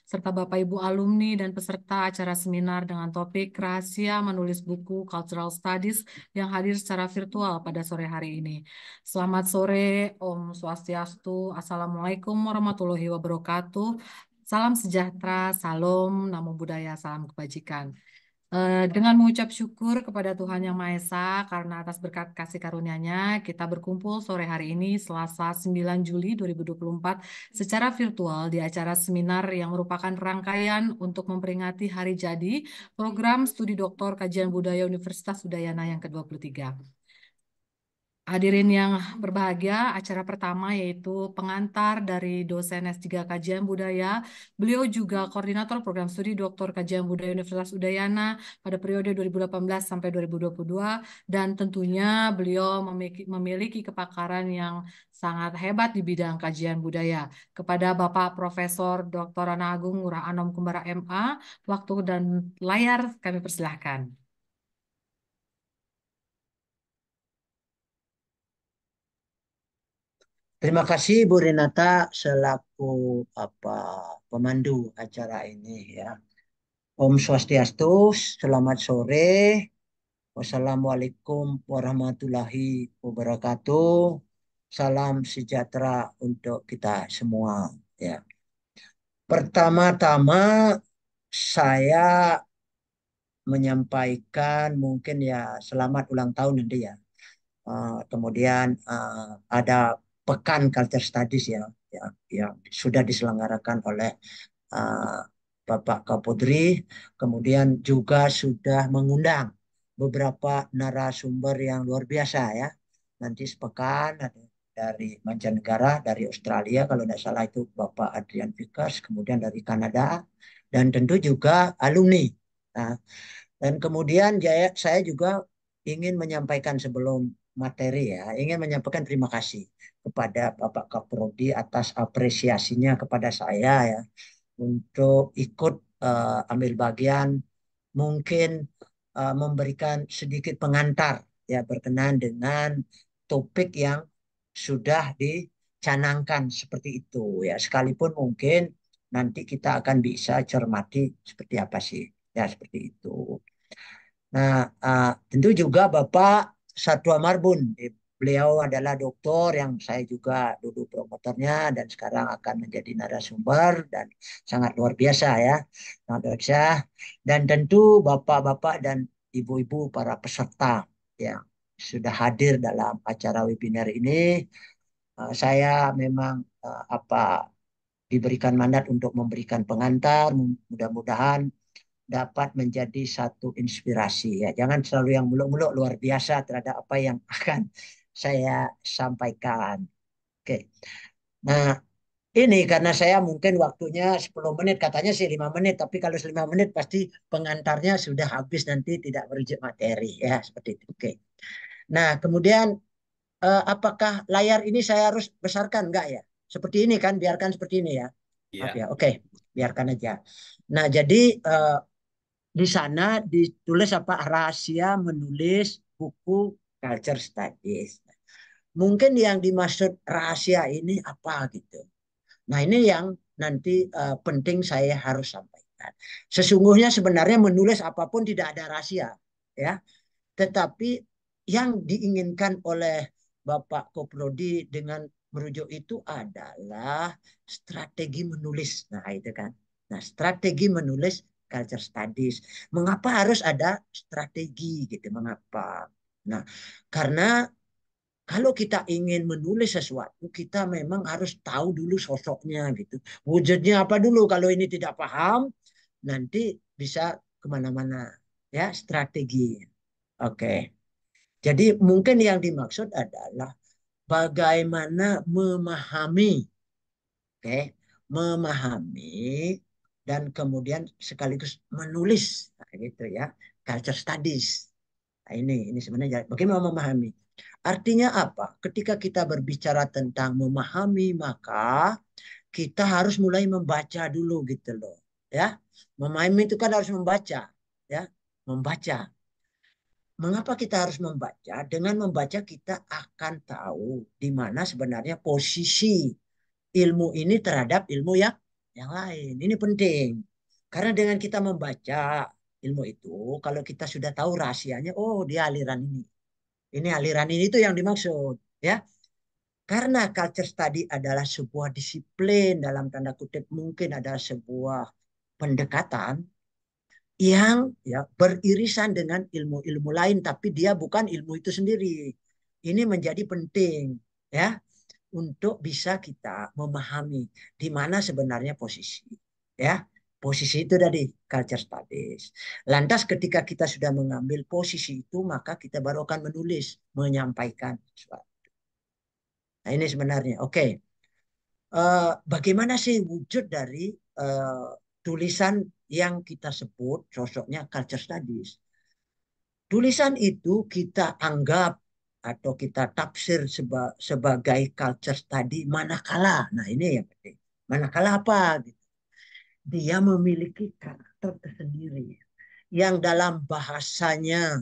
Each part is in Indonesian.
serta Bapak Ibu alumni dan peserta acara seminar dengan topik Rahasia Menulis Buku Cultural Studies yang hadir secara virtual pada sore hari ini. Selamat sore, Om Swastiastu, Assalamualaikum warahmatullahi wabarakatuh. Salam sejahtera, salam, namo buddhaya, salam kebajikan. Dengan mengucap syukur kepada Tuhan Yang Maha Esa karena atas berkat kasih karunia-Nya, kita berkumpul sore hari ini Selasa 9 Juli 2024 secara virtual di acara seminar yang merupakan rangkaian untuk memperingati hari jadi program studi doktor Kajian Budaya Universitas Udayana yang ke-23. Hadirin yang berbahagia, acara pertama yaitu pengantar dari dosen S3 Kajian Budaya. Beliau juga koordinator program studi Dr. Kajian Budaya Universitas Udayana pada periode 2018 sampai 2022 dan tentunya beliau memiliki kepakaran yang sangat hebat di bidang kajian budaya. Kepada Bapak Profesor Dr. Ana Agung Ngurah Anom Kumbara MA, waktu dan layar kami persilahkan. Terima kasih Bu Renata selaku pemandu acara ini ya. Om Swastiastu, selamat sore. Wassalamualaikum warahmatullahi wabarakatuh. Salam sejahtera untuk kita semua ya. Pertama-tama saya menyampaikan mungkin ya selamat ulang tahun nanti ya. Kemudian ada Pekan Culture Studies ya, yang sudah diselenggarakan oleh uh, Bapak Kapolri. Kemudian juga sudah mengundang beberapa narasumber yang luar biasa ya. Nanti sepekan ada dari mancanegara, dari Australia kalau tidak salah itu Bapak Adrian Vickers, kemudian dari Kanada, dan tentu juga alumni. Nah, dan kemudian saya juga ingin menyampaikan sebelum materi ya, ingin menyampaikan terima kasih kepada Bapak Kaprodi atas apresiasinya kepada saya ya untuk ikut ambil bagian mungkin memberikan sedikit pengantar ya berkenaan dengan topik yang sudah dicanangkan seperti itu ya sekalipun mungkin nanti kita akan bisa cermati seperti apa sih ya seperti itu. Nah, tentu juga Bapak Satwa Marbun. Beliau adalah doktor yang saya juga dulu promotornya dan sekarang akan menjadi narasumber dan sangat luar biasa ya. Sangat luar biasa. Dan tentu Bapak-bapak dan Ibu-ibu para peserta yang sudah hadir dalam acara webinar ini. Saya memang diberikan mandat untuk memberikan pengantar. Mudah-mudahan dapat menjadi satu inspirasi ya. Jangan selalu yang muluk-muluk luar biasa terhadap apa yang akan saya sampaikan. Oke. Nah, ini karena saya mungkin waktunya 10 menit, katanya sih 5 menit, tapi kalau 5 menit pasti pengantarnya sudah habis nanti tidak merujuk materi ya, seperti itu. Oke. Nah, kemudian apakah layar ini saya harus besarkan enggak ya? Seperti ini kan, biarkan seperti ini ya. Maaf Iya. ya. Oke, biarkan aja. Nah, jadi di sana ditulis apa rahasia menulis buku culture studies. Mungkin yang dimaksud rahasia ini apa gitu. Nah ini yang nanti penting saya harus sampaikan. Sesungguhnya sebenarnya menulis apapun tidak ada rahasia, ya. Tetapi yang diinginkan oleh Bapak Koprodi dengan merujuk itu adalah strategi menulis. Nah itu kan. Nah strategi menulis culture studies. Mengapa harus ada strategi gitu? Mengapa? Nah karena kalau kita ingin menulis sesuatu, kita memang harus tahu dulu sosoknya gitu. Wujudnya apa dulu? Kalau ini tidak paham, nanti bisa kemana-mana. Ya, strategi. Oke. Jadi mungkin yang dimaksud adalah bagaimana memahami, oke, memahami dan kemudian sekaligus menulis, nah, gitu ya, culture studies. Nah, ini sebenarnya bagaimana memahami. Artinya apa? Ketika kita berbicara tentang memahami, maka kita harus mulai membaca dulu gitu loh. Ya, memahami itu kan harus membaca, ya, membaca. Mengapa kita harus membaca? Dengan membaca kita akan tahu di mana sebenarnya posisi ilmu ini terhadap ilmu yang yang lain. Ini penting. Karena dengan kita membaca ilmu itu, kalau kita sudah tahu rahasianya, oh dia aliran ini. Ini aliran ini itu yang dimaksud, ya. Karena culture study adalah sebuah disiplin dalam tanda kutip mungkin adalah sebuah pendekatan yang ya beririsan dengan ilmu-ilmu lain tapi dia bukan ilmu itu sendiri. Ini menjadi penting ya untuk bisa kita memahami di mana sebenarnya posisi ya. Posisi itu tadi culture studies. Lantas ketika kita sudah mengambil posisi itu maka kita baru akan menulis, menyampaikan sesuatu. Nah, ini sebenarnya. Oke. Bagaimana sih wujud dari uh, tulisan yang kita sebut sosoknya culture studies? Tulisan itu kita anggap atau kita tafsir sebagai culture study manakala. Nah ini yang penting. Manakala apa? Gitu. Dia memiliki karakter tersendiri yang dalam bahasanya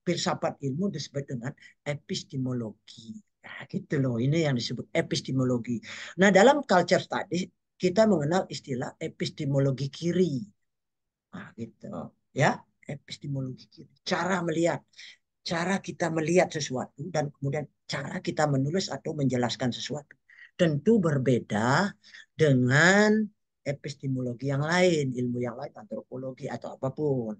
filsafat ilmu disebut dengan epistemologi. Nah, gitu loh. Ini yang disebut epistemologi. Nah, dalam culture studies kita mengenal istilah epistemologi kiri. Nah, gitu. Ya, epistemologi kiri. Cara melihat, cara kita melihat sesuatu dan kemudian cara kita menulis atau menjelaskan sesuatu. Tentu berbeda dengan epistemologi yang lain, ilmu yang lain, antropologi atau apapun.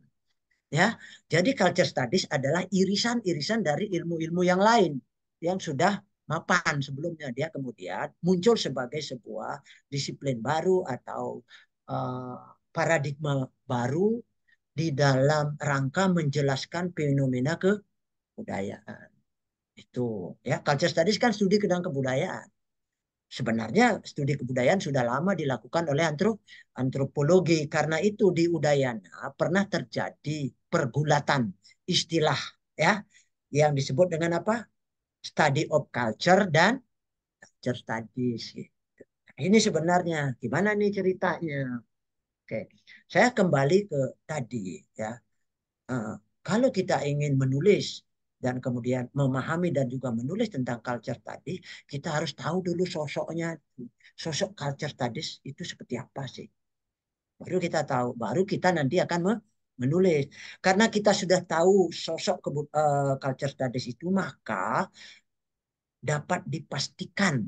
Ya, jadi culture studies adalah irisan-irisan dari ilmu-ilmu yang lain yang sudah mapan sebelumnya. Dia kemudian muncul sebagai sebuah disiplin baru atau uh, paradigma baru di dalam rangka menjelaskan fenomena kebudayaan. Itu ya, culture studies kan studi tentang kebudayaan. Sebenarnya studi kebudayaan sudah lama dilakukan oleh antropologi. Karena itu di Udayana pernah terjadi pergulatan istilah ya yang disebut dengan apa? Study of culture dan culture studies. Ini sebenarnya gimana nih ceritanya? Oke, saya kembali ke tadi ya. Uh, Kalau kita ingin menulis dan kemudian memahami dan juga menulis tentang culture tadi, kita harus tahu dulu sosoknya. Sosok culture studies itu seperti apa sih? Baru kita tahu, baru kita nanti akan menulis. Karena kita sudah tahu sosok culture studies itu, maka dapat dipastikan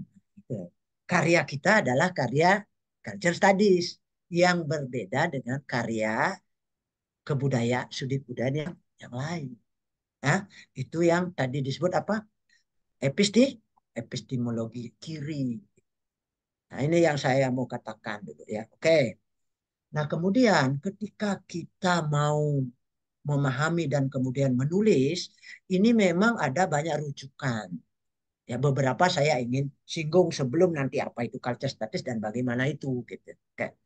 karya kita adalah karya culture studies yang berbeda dengan karya kebudayaan, studi budaya yang lain. Ya, itu yang tadi disebut apa? Epistemologi kiri. Nah, ini yang saya mau katakan dulu ya. Oke. Nah, kemudian ketika kita mau memahami dan kemudian menulis, ini memang ada banyak rujukan. Ya, beberapa saya ingin singgung sebelum nanti apa itu culture studies dan bagaimana itu gitu. Oke.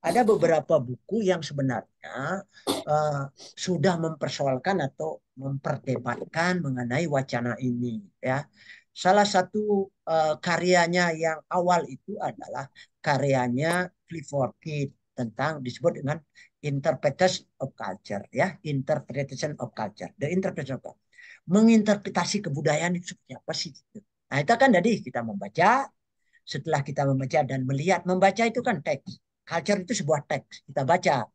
Ada beberapa buku yang sebenarnya uh, sudah mempersoalkan atau memperdebatkan mengenai wacana ini ya. Salah satu karyanya yang awal itu adalah karyanya Clifford Kidd tentang disebut dengan interpretation of culture ya, interpretation of culture, the interpretation of culture. Menginterpretasi kebudayaan itu seperti apa sih? Nah, itu kan tadi kita membaca, setelah kita membaca dan melihat, membaca itu kan teks. Culture itu sebuah teks. Kita baca.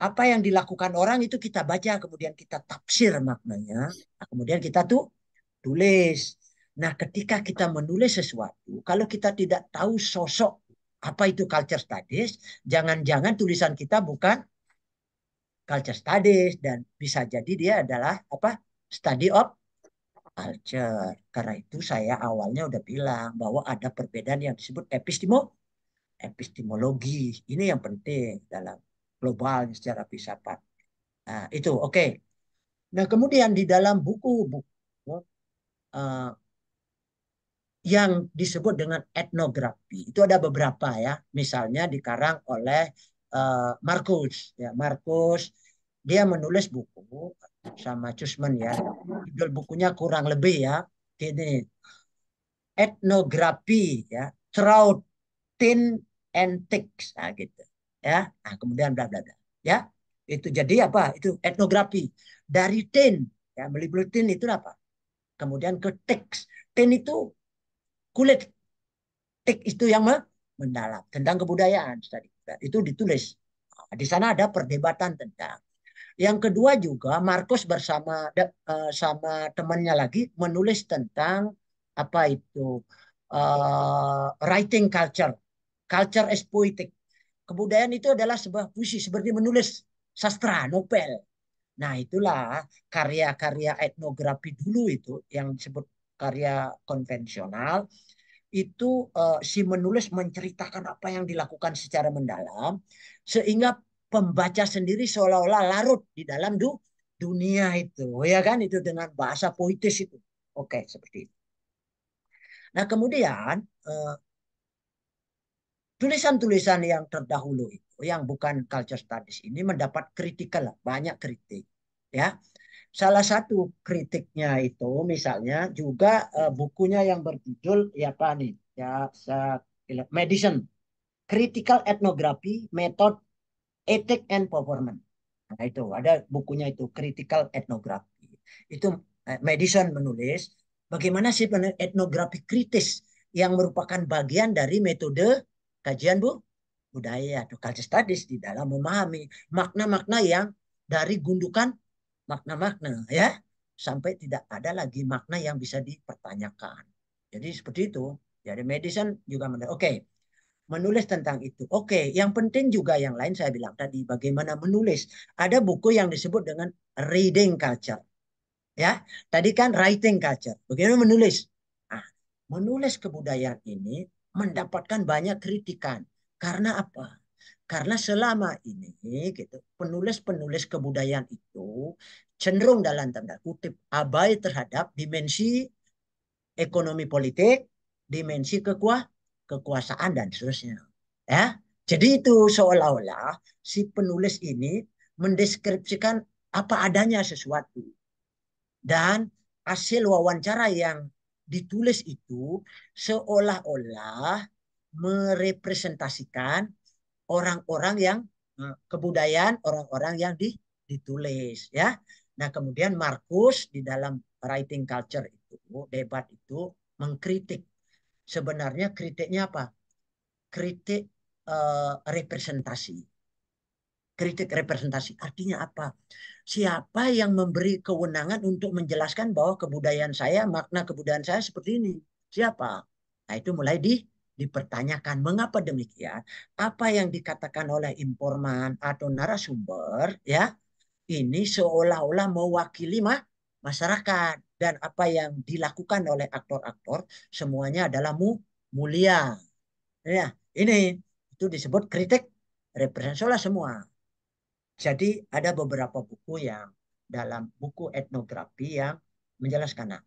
Apa yang dilakukan orang itu kita baca, kemudian kita tafsir maknanya. Nah, kemudian kita tuh tulis. Nah, ketika kita menulis sesuatu, kalau kita tidak tahu sosok apa itu culture studies, jangan-jangan tulisan kita bukan culture studies dan bisa jadi dia adalah apa? Study of culture. Karena itu saya awalnya udah bilang bahwa ada perbedaan yang disebut epistemologi. Ini yang penting dalam global secara filsafat. Nah, itu oke. Okay. Nah, kemudian di dalam buku-buku uh, yang disebut dengan etnografi itu ada beberapa ya. Misalnya dikarang oleh Marcus. Ya, Marcus dia menulis buku sama Cushman ya. Judul bukunya kurang lebih ya. Ini etnografi ya. Trout tin and ticks nah, gitu ya. Nah, kemudian bla bla bla ya. Itu jadi apa? Itu etnografi dari tin ya, beli tin itu apa? Kemudian ke ticks. Tin itu kulit, tick itu yang mendalam tentang kebudayaan tadi. Itu ditulis. Nah, di sana ada perdebatan tentang. Yang kedua juga Markus bersama sama temannya lagi menulis tentang apa itu writing culture, culture as poetic. Kebudayaan itu adalah sebuah puisi seperti menulis sastra, novel. Nah, itulah karya-karya etnografi dulu itu yang disebut karya konvensional itu si menulis menceritakan apa yang dilakukan secara mendalam sehingga pembaca sendiri seolah-olah larut di dalam dunia itu ya kan itu dengan bahasa puitis itu. Oke, seperti itu. Nah, kemudian tulisan-tulisan yang terdahulu itu yang bukan culture studies ini mendapat kritikal banyak kritik ya. Salah satu kritiknya itu misalnya juga bukunya yang berjudul ya apa nih ya Medicine Critical Ethnography Method Ethic and Performance. Nah, itu ada bukunya itu Critical Ethnography. Itu Madison menulis bagaimana sih etnografi kritis yang merupakan bagian dari metode kajian budaya atau culture studies di dalam memahami makna-makna yang dari gundukan makna-makna ya sampai tidak ada lagi makna yang bisa dipertanyakan. Jadi seperti itu. Jadi Madison juga menulis. Oke, menulis tentang itu. Oke, yang penting juga yang lain saya bilang tadi bagaimana menulis. Ada buku yang disebut dengan reading culture. Ya, tadi kan writing culture. Bagaimana menulis? Nah, menulis kebudayaan ini mendapatkan banyak kritikan. Karena apa? Karena selama ini gitu, penulis-penulis kebudayaan itu cenderung dalam tanda kutip abai terhadap dimensi ekonomi politik, dimensi kekuasaan dan seterusnya. Ya. Jadi itu seolah-olah si penulis ini mendeskripsikan apa adanya sesuatu dan hasil wawancara yang ditulis itu seolah-olah merepresentasikan orang-orang yang kebudayaan orang-orang yang ditulis ya. Nah, kemudian Markus di dalam writing culture itu debat itu mengkritik. Sebenarnya kritiknya apa? Kritik representasi. Kritik representasi artinya apa? Siapa yang memberi kewenangan untuk menjelaskan bahwa kebudayaan saya, makna kebudayaan saya seperti ini? Siapa? Nah, itu mulai dipertanyakan. Mengapa demikian? Apa yang dikatakan oleh informan atau narasumber, ya, ini seolah-olah mewakili masyarakat. Dan apa yang dilakukan oleh aktor-aktor, semuanya adalah mulia. Ya, ini itu disebut kritik representasi semua. Jadi ada beberapa buku yang dalam buku etnografi yang menjelaskan. Nah,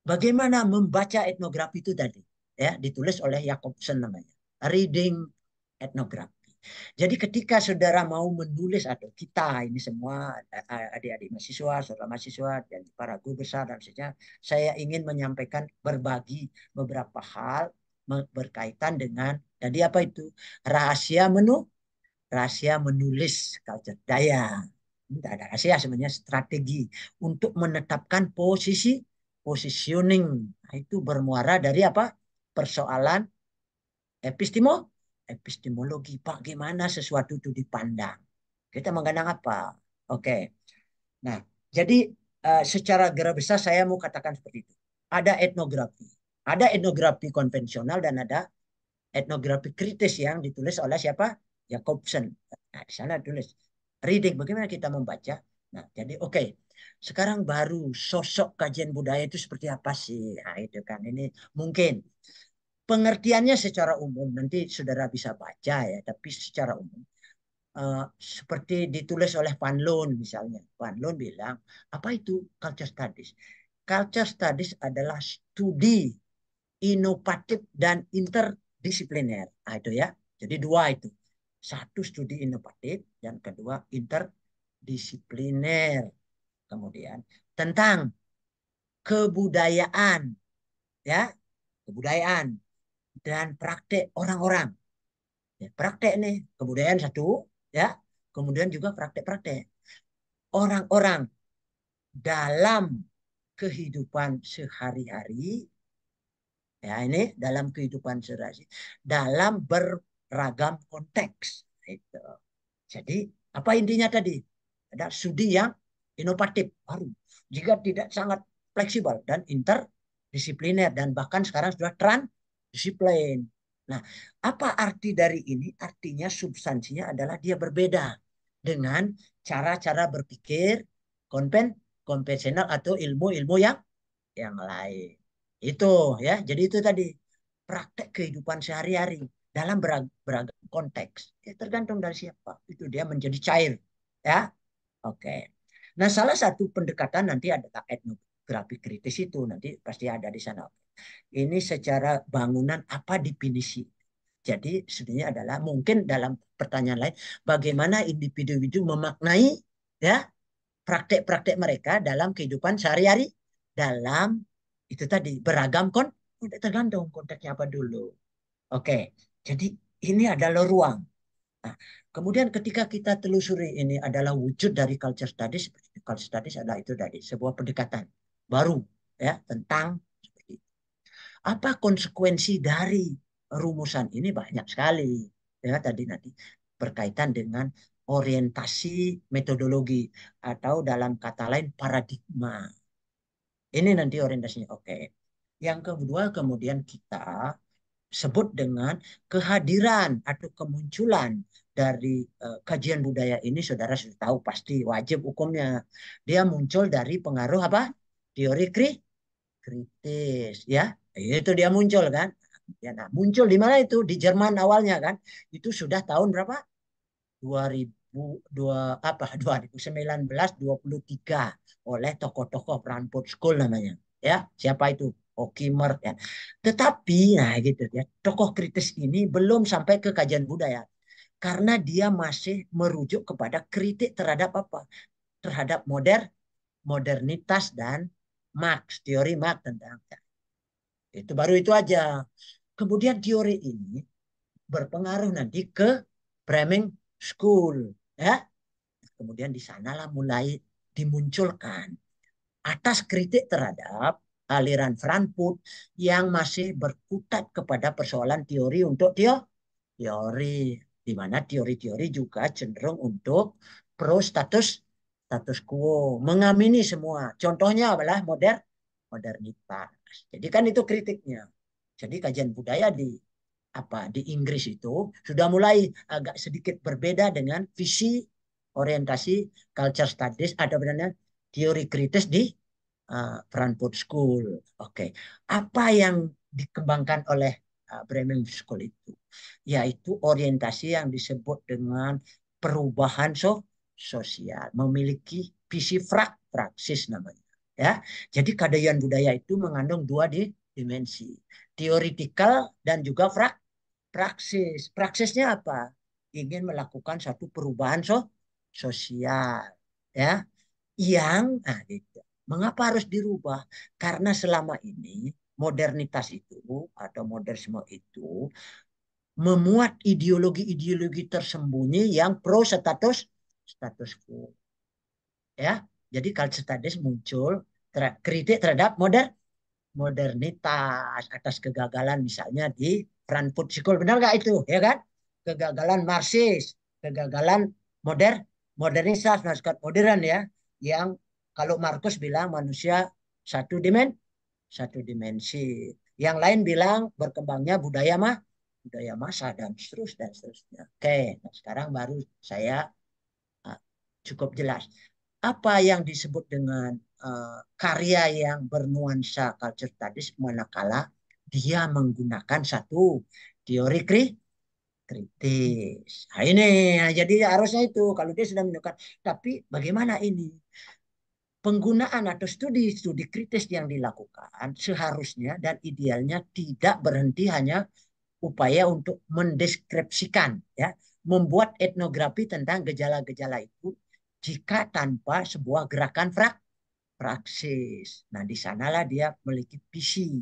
bagaimana membaca etnografi itu tadi? Ya, ditulis oleh Jacobson namanya. Reading etnografi. Jadi ketika saudara mau menulis atau kita ini semua adik-adik mahasiswa, saudara mahasiswa dan para guru besar dan sebagainya, saya ingin menyampaikan berbagi beberapa hal berkaitan dengan tadi apa itu rahasia menulis culture daya. Tidak ada rahasia sebenarnya strategi untuk menetapkan positioning. Nah, itu bermuara dari apa? Persoalan epistemologi. Bagaimana sesuatu itu dipandang. Kita mengenang apa? Oke. Nah, jadi secara garis besar saya mau katakan seperti itu. Ada etnografi. Ada etnografi konvensional dan ada etnografi kritis yang ditulis oleh siapa? Jacobson. Nah, di sana tulis reading bagaimana kita membaca. Nah, jadi oke. Sekarang baru sosok kajian budaya itu seperti apa sih? Nah, itu kan ini mungkin pengertiannya secara umum nanti saudara bisa baca ya, tapi secara umum seperti ditulis oleh Panlun misalnya. Panlun bilang, apa itu culture studies? Culture studies adalah studi inovatif dan interdisipliner. Nah, itu ya. Jadi dua itu. Satu studi inovatif dan kedua interdisipliner. Kemudian tentang kebudayaan, ya, kebudayaan dan praktek orang-orang. Ya, praktek nih, kebudayaan satu, ya. Kemudian juga praktek-praktek orang-orang dalam kehidupan sehari-hari Ya, ini dalam kehidupan sehari-hari, dalam beragam konteks. Itu. Jadi, apa intinya tadi? Ada studi yang inovatif, baru. Jika tidak sangat fleksibel dan interdisipliner, dan bahkan sekarang sudah transdisiplin. Nah, apa arti dari ini? Artinya substansinya adalah dia berbeda dengan cara-cara berpikir konvensional atau ilmu-ilmu yang lain. Itu ya. Jadi itu tadi praktek kehidupan sehari-hari dalam beragam konteks. Ya, tergantung dari siapa. Itu dia menjadi cair. Ya. Oke. Nah, salah satu pendekatan nanti adalah etnografi kritis itu. Nanti pasti ada di sana. Ini secara bangunan apa definisi. Jadi sebenarnya adalah mungkin dalam pertanyaan lain, bagaimana individu-individu memaknai ya praktek-praktek mereka dalam kehidupan sehari-hari, dalam itu tadi beragam tergantung konteksnya apa dulu. Oke, jadi ini adalah ruang. Nah, kemudian ketika kita telusuri ini adalah wujud dari culture studies. Culture studies adalah itu tadi sebuah pendekatan baru ya tentang apa konsekuensi dari rumusan ini. Banyak sekali ya tadi nanti berkaitan dengan orientasi metodologi atau dalam kata lain paradigma. Ini nanti orientasinya. Oke. Yang kedua kemudian kita sebut dengan kehadiran atau kemunculan dari kajian budaya ini. Saudara sudah tahu pasti wajib hukumnya. Dia muncul dari pengaruh apa? Teori kritis ya. Itu dia muncul kan. Ya, nah, muncul di mana itu? Di Jerman awalnya kan. Itu sudah tahun berapa? 2002 apa 2019-23 oleh tokoh-tokoh Frankfurt School namanya. Ya, siapa itu? Okimer ya. Tetapi nah gitu ya, tokoh kritis ini belum sampai ke kajian budaya karena dia masih merujuk kepada kritik terhadap apa? Terhadap modernitas dan Marx, teori Marx tentang itu baru itu aja. Kemudian teori ini berpengaruh nanti ke Framing School, ya. Kemudian di sanalah mulai dimunculkan atas kritik terhadap aliran Frankfurt yang masih berkutat kepada persoalan teori untuk teori, di mana teori-teori juga cenderung untuk pro status quo, mengamini semua. Contohnya adalah modernitas. Jadi kan itu kritiknya. Jadi kajian budaya di Inggris itu sudah mulai agak sedikit berbeda dengan visi orientasi culture studies ada benarnya teori kritis di Frankfurt School. Oke, apa yang dikembangkan oleh Bremen School itu, yaitu orientasi yang disebut dengan perubahan sosial, memiliki visi praksis namanya. Ya, jadi kajian budaya itu mengandung dua dimensi, teoretikal dan juga praksis. Praksisnya apa? Ingin melakukan satu perubahan sosial, ya, yang gitu. Mengapa harus dirubah? Karena selama ini modernitas itu atau modernisme itu memuat ideologi-ideologi tersembunyi yang pro status quo. Ya, jadi culture studies muncul kritik terhadap modernitas atas kegagalan misalnya di Frankfurt School, benar nggak itu, ya kan? Kegagalan Marxis, kegagalan modernitas, masyarakat modern ya, yang kalau Markus bilang manusia satu satu dimensi, yang lain bilang berkembangnya budaya massa dan seterusnya. Oke, nah sekarang baru saya uh, cukup jelas apa yang disebut dengan karya yang bernuansa culture studies manakala dia menggunakan satu teori kritis. Nah, ini nah, jadi harusnya itu kalau dia sudah menunjukkan. Tapi bagaimana ini penggunaan atau studi-studi kritis yang dilakukan seharusnya dan idealnya tidak berhenti hanya upaya untuk mendeskripsikan ya, membuat etnografi tentang gejala-gejala itu jika tanpa sebuah gerakan praksis. Nah, di sanalah dia memiliki visi.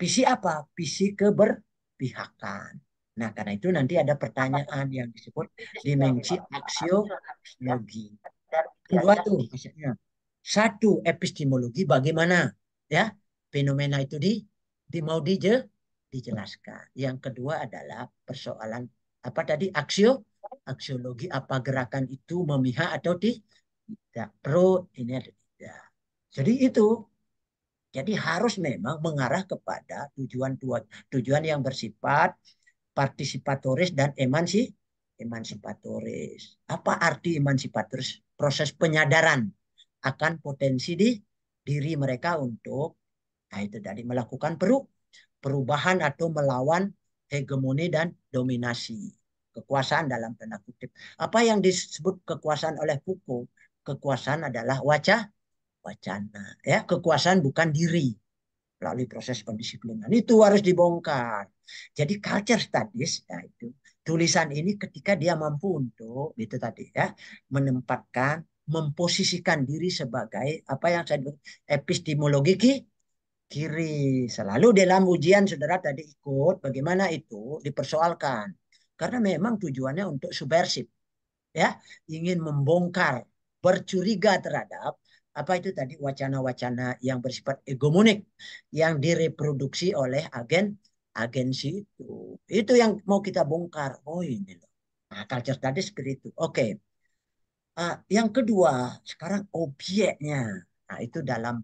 Visi apa? Visi keberpihakan. Nah, karena itu nanti ada pertanyaan yang disebut dimensi aksiologi. Dua tuh misalnya. Satu, epistemologi bagaimana ya fenomena itu mau dijelaskan. Yang kedua adalah persoalan apa tadi aksiologi, apa gerakan itu memihak atau tidak, pro ini atau tidak. Jadi itu, jadi harus memang mengarah kepada tujuan yang bersifat partisipatoris dan emansipatoris. Apa arti emansipatoris? Proses penyadaran akan potensi di diri mereka untuk, nah itu tadi, melakukan perubahan atau melawan hegemoni dan dominasi kekuasaan dalam tanda kutip. Apa yang disebut kekuasaan oleh Foucault? Kekuasaan adalah wacana, ya, kekuasaan bukan diri melalui proses pendisiplinan. Itu harus dibongkar. Jadi culture studies, ya itu, tulisan ini ketika dia mampu untuk itu tadi ya, menempatkan, memposisikan diri sebagai apa yang saya sebut epistemologi kiri. Selalu dalam ujian saudara tadi ikut, bagaimana itu dipersoalkan. Karena memang tujuannya untuk subversif, ya, ingin membongkar, bercuriga terhadap apa itu tadi wacana-wacana yang bersifat hegemonik yang direproduksi oleh agensi itu. Itu yang mau kita bongkar. Oh ini loh. Nah, culture tadi seperti itu. Oke. Yang kedua, sekarang objeknya. Nah, itu dalam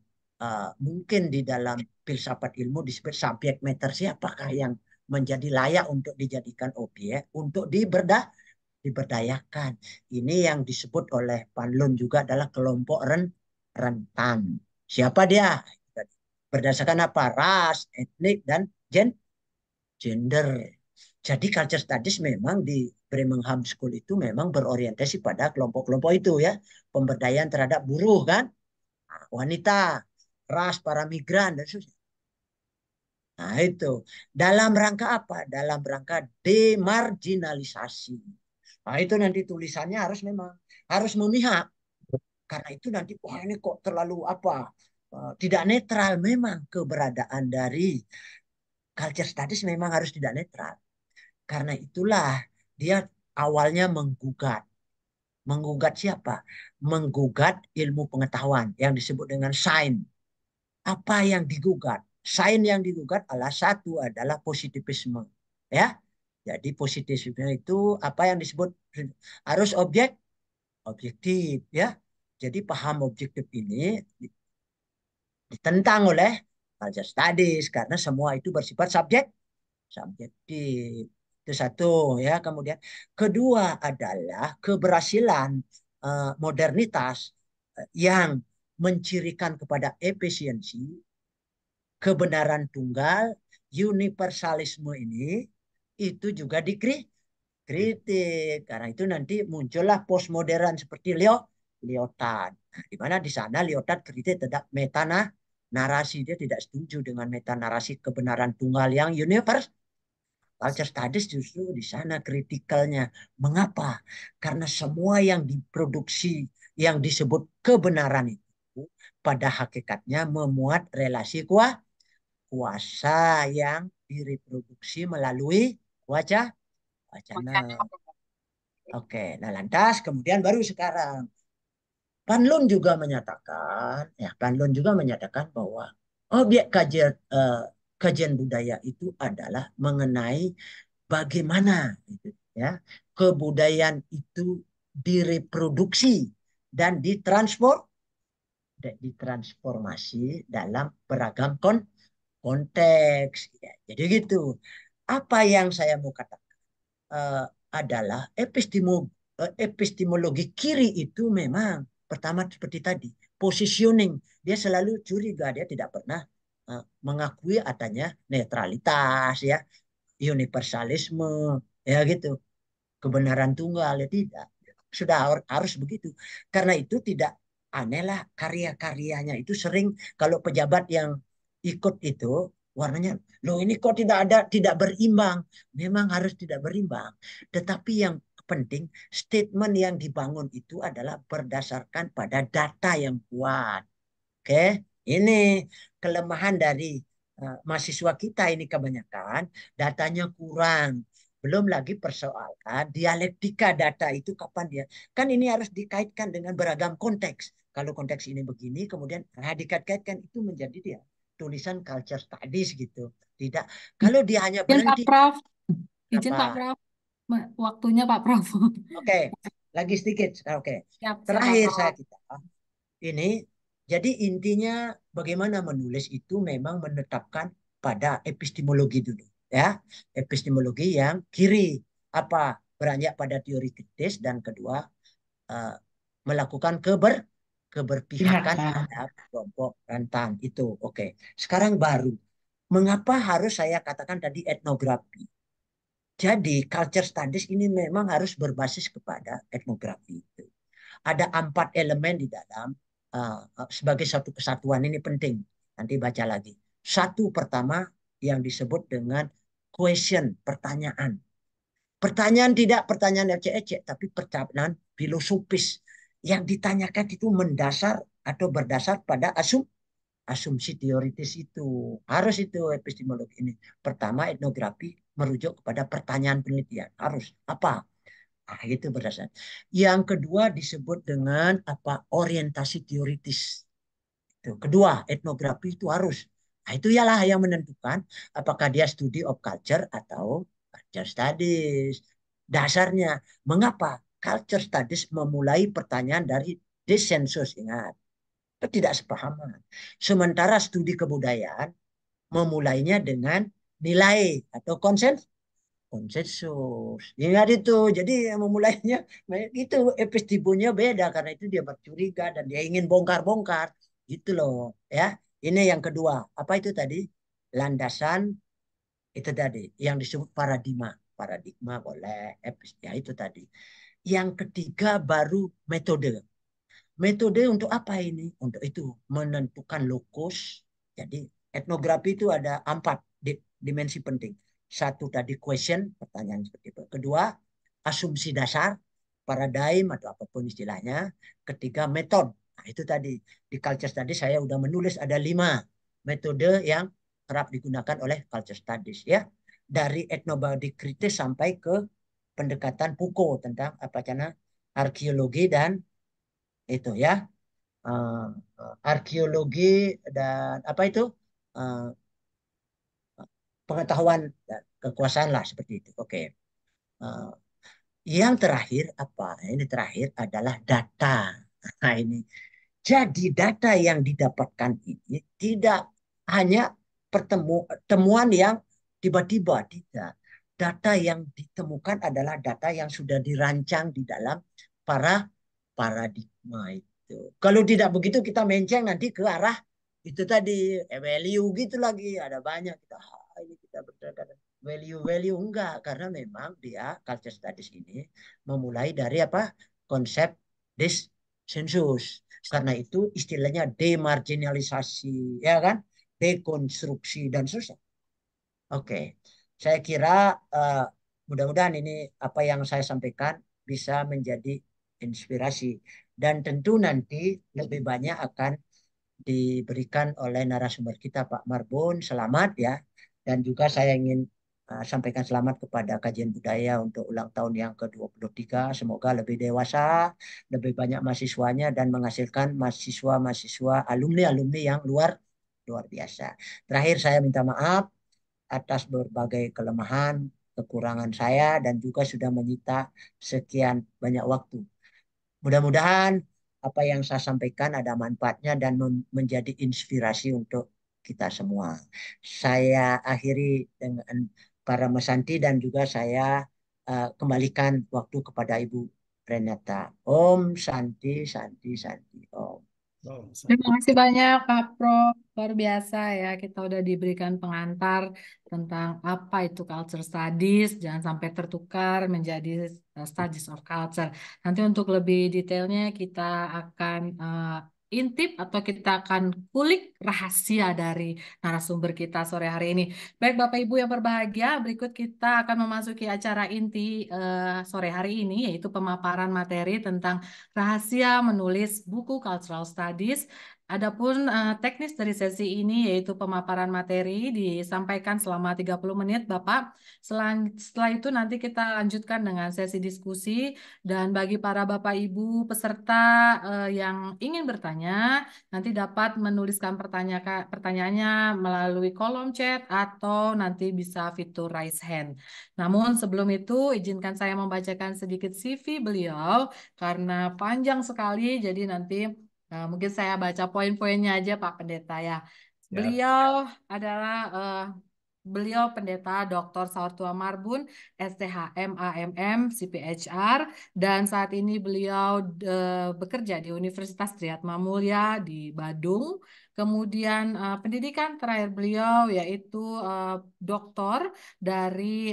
mungkin di dalam filsafat ilmu disebut subjek matter. Siapakah yang menjadi layak untuk dijadikan objek untuk diberdayakan. Ini yang disebut oleh Panlun juga adalah kelompok rentan. Siapa dia? Berdasarkan apa? Ras, etnik, dan gender. Jadi culture studies memang di Birmingham School itu memang berorientasi pada kelompok-kelompok itu ya. Pemberdayaan terhadap buruh kan, wanita, ras, para migran, dan sebagainya. Nah itu. Dalam rangka apa? Dalam rangka demarginalisasi. Nah itu nanti tulisannya harus memang harus memihak. Karena itu nanti, wah ini kok terlalu apa? Tidak netral. Memang keberadaan dari culture studies memang harus tidak netral. Karena itulah dia awalnya menggugat. Menggugat siapa? Menggugat ilmu pengetahuan yang disebut dengan sains. Apa yang digugat? Sains yang digugat adalah satu adalah positivisme. Ya. Jadi positivisme itu apa yang disebut harus objektif ya. Jadi paham objektif ini ditentang oleh culture studies karena semua itu bersifat subjektif. Itu satu ya. Kemudian kedua adalah keberhasilan modernitas yang mencirikan kepada efisiensi, kebenaran tunggal, universalisme ini itu juga dikritik. Karena itu nanti muncullah postmodern seperti Lyotard. Nah, di mana di sana Lyotard kritik terhadap meta narasi. Dia tidak setuju dengan meta narasi kebenaran tunggal yang universal. Culture studies justru di sana kritikalnya. Mengapa? Karena semua yang diproduksi, yang disebut kebenaran itu, pada hakikatnya memuat relasi kuasa yang direproduksi melalui wacana. Oke, nah lantas kemudian baru sekarang Panlun juga menyatakan, ya Panlun juga menyatakan bahwa objek kajian budaya itu adalah mengenai bagaimana gitu, ya kebudayaan itu direproduksi dan ditransformasi dalam beragam konteks. Ya. Jadi gitu. Apa yang saya mau katakan adalah epistemologi kiri itu memang pertama seperti tadi positioning. Dia selalu curiga, dia tidak pernah mengakui adanya netralitas ya, universalisme ya gitu, kebenaran tunggal ya tidak. Sudah harus begitu. Karena itu tidak aneh lah karya-karyanya itu sering kalau pejabat yang ikut itu warnanya, loh ini kok tidak berimbang. Memang harus tidak berimbang. Tetapi yang penting statement yang dibangun itu adalah berdasarkan pada data yang kuat. Oke, ini kelemahan dari mahasiswa kita ini kebanyakan datanya kurang. Belum lagi persoalan dialektika data itu kapan dia. Kan ini harus dikaitkan dengan beragam konteks. Kalau konteks ini begini, kemudian dikait-kaitkan itu menjadi dia. tulisan culture studies gitu. Tidak. Kalau dia hanya Izin Pak berhenti Prof. Izin Pak apa? Prof. Waktunya Pak Prof. Oke, lagi sedikit. Oke. Siap Pak Terakhir saya Prof. kita ini jadi intinya bagaimana menulis itu memang menetapkan pada epistemologi dulu ya. Epistemologi yang kiri apa? Beranjak pada teori kritis dan kedua eh, melakukan keberpihakan Kelihatan. terhadap kelompok rentan itu. Oke. Sekarang baru mengapa harus saya katakan tadi etnografi? Jadi culture studies ini memang harus berbasis kepada etnografi itu. Ada 4 elemen di dalam sebagai satu kesatuan ini penting. Nanti baca lagi. Satu pertama yang disebut dengan question, pertanyaan. Pertanyaan tidak pertanyaan ecek-ecek, tapi pertanyaan filosofis. Yang ditanyakan itu mendasar atau berdasar pada asumsi teoritis itu. Harus itu epistemologi ini. Pertama, etnografi merujuk kepada pertanyaan penelitian. Harus. Apa? Nah, itu berdasar. Yang kedua disebut dengan apa? Orientasi teoritis. Itu. Kedua, etnografi itu harus. Nah, itu ialah yang menentukan apakah dia study of culture atau culture studies. Dasarnya, mengapa culture studies memulai pertanyaan dari dissensus, ingat, ketidaksepahaman. Sementara studi kebudayaan memulainya dengan nilai atau konsensus. Ingat itu. Jadi yang memulainya itu epistimunya beda karena itu dia bercuriga dan dia ingin bongkar-bongkar. Gitu loh, ya. Ini yang kedua. Apa itu tadi? Landasan itu tadi yang disebut paradigma. Paradigma boleh, ya itu tadi. Yang ketiga baru metode. Metode untuk apa ini? Untuk itu menentukan lokus. Jadi etnografi itu ada 4 dimensi penting. Satu tadi question, pertanyaan seperti itu. Kedua, asumsi dasar, paradigm atau apapun istilahnya. Ketiga, metode. Nah, itu tadi di culture studies saya udah menulis ada 5 metode yang kerap digunakan oleh culture studies ya. Dari etnografi kritis sampai ke pendekatan Foucault tentang apa cana arkeologi dan itu ya arkeologi dan apa itu uh, pengetahuan dan kekuasaan lah seperti itu. Oke. Uh, yang terakhir apa? Ini terakhir adalah data. Nah ini. Jadi data yang didapatkan ini tidak hanya temuan yang tiba-tiba tidak. Data yang ditemukan adalah data yang sudah dirancang di dalam para paradigma itu. Kalau tidak begitu kita menceng nanti ke arah itu tadi value gitu lagi ada banyak kita ini kita berdasarkan value enggak karena memang dia culture studies ini memulai dari apa konsep dissensus karena itu istilahnya demarginalisasi ya kan dekonstruksi dan seterusnya. Oke, saya kira uh, mudah-mudahan ini apa yang saya sampaikan bisa menjadi inspirasi dan tentu nanti lebih banyak akan diberikan oleh narasumber kita Pak Marbun. Selamat ya. Dan juga saya ingin sampaikan selamat kepada Kajian Budaya untuk ulang tahun yang ke-23. Semoga lebih dewasa, lebih banyak mahasiswanya dan menghasilkan mahasiswa-mahasiswa alumni-alumni yang luar luar biasa. Terakhir saya minta maaf atas berbagai kelemahan, kekurangan saya dan juga sudah menyita sekian banyak waktu. Mudah-mudahan apa yang saya sampaikan ada manfaatnya dan menjadi inspirasi untuk kita semua. Saya akhiri dengan para Mesanti dan juga saya kembalikan waktu kepada Ibu Renata. Om Santi, Santi, Santi. Om. Terima kasih banyak Pak Prof. Luar biasa ya, kita udah diberikan pengantar tentang apa itu culture studies, jangan sampai tertukar menjadi studies of culture. Nanti untuk lebih detailnya kita akan intip atau kita akan kulik rahasia dari narasumber kita sore hari ini. Baik Bapak Ibu yang berbahagia, berikut kita akan memasuki acara inti sore hari ini, yaitu pemaparan materi tentang rahasia menulis buku cultural studies Adapun teknis dari sesi ini yaitu pemaparan materi disampaikan selama 30 menit, Bapak. Setelah itu nanti kita lanjutkan dengan sesi diskusi dan bagi para Bapak Ibu peserta yang ingin bertanya, nanti dapat menuliskan pertanyaannya melalui kolom chat atau nanti bisa fitur raise hand. Namun sebelum itu izinkan saya membacakan sedikit CV beliau karena panjang sekali jadi nanti mungkin saya baca poin-poinnya aja Pak Pendeta ya. Ya. Beliau adalah beliau Pendeta Dr. Saurtua Marbun, STHM AMM CPHR dan saat ini beliau bekerja di Universitas Triatma Mulia di Badung. Kemudian pendidikan terakhir beliau yaitu doktor dari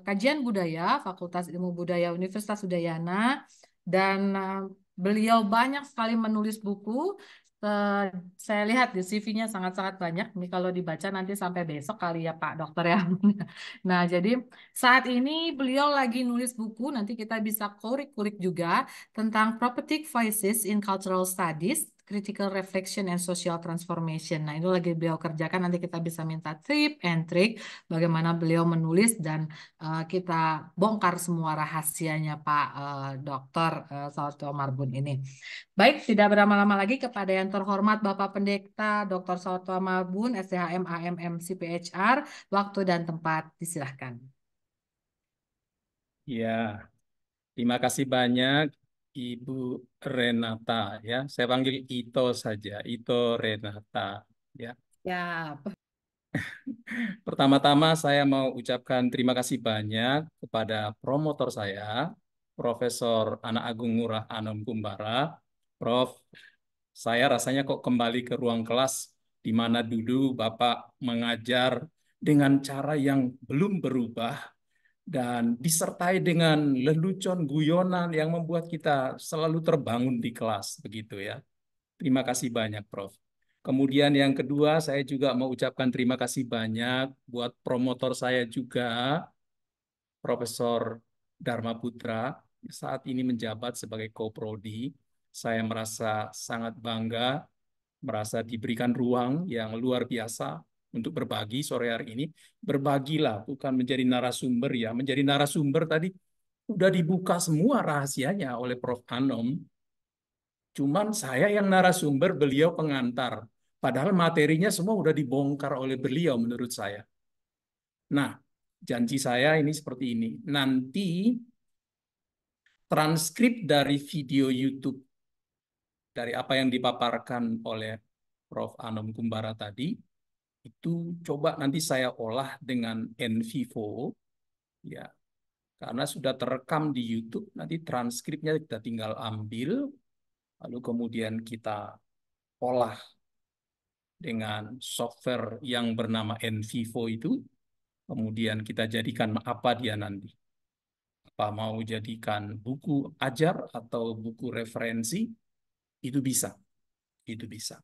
Kajian Budaya Fakultas Ilmu Budaya Universitas Udayana dan beliau banyak sekali menulis buku. Eh, saya lihat di CV-nya sangat-sangat banyak. Ini kalau dibaca nanti sampai besok kali ya Pak Dokter ya. Nah, jadi saat ini beliau lagi nulis buku. Nanti kita bisa kurik-kurik juga tentang Prophetic Voices in Cultural Studies, Critical Reflection and Social Transformation. Nah, itu lagi beliau kerjakan. Nanti kita bisa minta tip and trick bagaimana beliau menulis dan kita bongkar semua rahasianya Pak Dokter Saurto Marbun ini. Baik, tidak berlama-lama lagi kepada yang terhormat Bapak Pendeta Dr. Saurto Marbun, STHM AMM CPHR, waktu dan tempat disilahkan. Ya, terima kasih banyak Ibu Renata ya. Saya panggil Ito saja, Ito Renata ya. Ya, Pertama-tama saya mau ucapkan terima kasih banyak kepada promotor saya, Profesor Anak Agung Ngurah Anom Kumbara. Prof, saya rasanya kok kembali ke ruang kelas di mana dulu Bapak mengajar dengan cara yang belum berubah dan disertai dengan lelucon guyonan yang membuat kita selalu terbangun di kelas, begitu ya. Terima kasih banyak, Prof. Kemudian yang kedua, saya juga mau ucapkan terima kasih banyak buat promotor saya juga, Profesor Dharma Putra, saat ini menjabat sebagai Koprodi. Saya merasa sangat bangga, merasa diberikan ruang yang luar biasa untuk berbagi sore hari ini. Berbagilah, bukan menjadi narasumber ya. Menjadi narasumber tadi udah dibuka semua rahasianya oleh Prof. Anom. Cuman saya yang narasumber, beliau pengantar. Padahal materinya semua udah dibongkar oleh beliau menurut saya. Nah, janji saya ini seperti ini. Nanti transkrip dari video YouTube dari apa yang dipaparkan oleh Prof. Anom Kumbara tadi, itu coba nanti saya olah dengan NVivo, ya, karena sudah terekam di YouTube, nanti transkripnya kita tinggal ambil, lalu kemudian kita olah dengan software yang bernama NVivo itu, kemudian kita jadikan apa dia nanti. Apa mau jadikan buku ajar atau buku referensi, itu bisa. Itu bisa.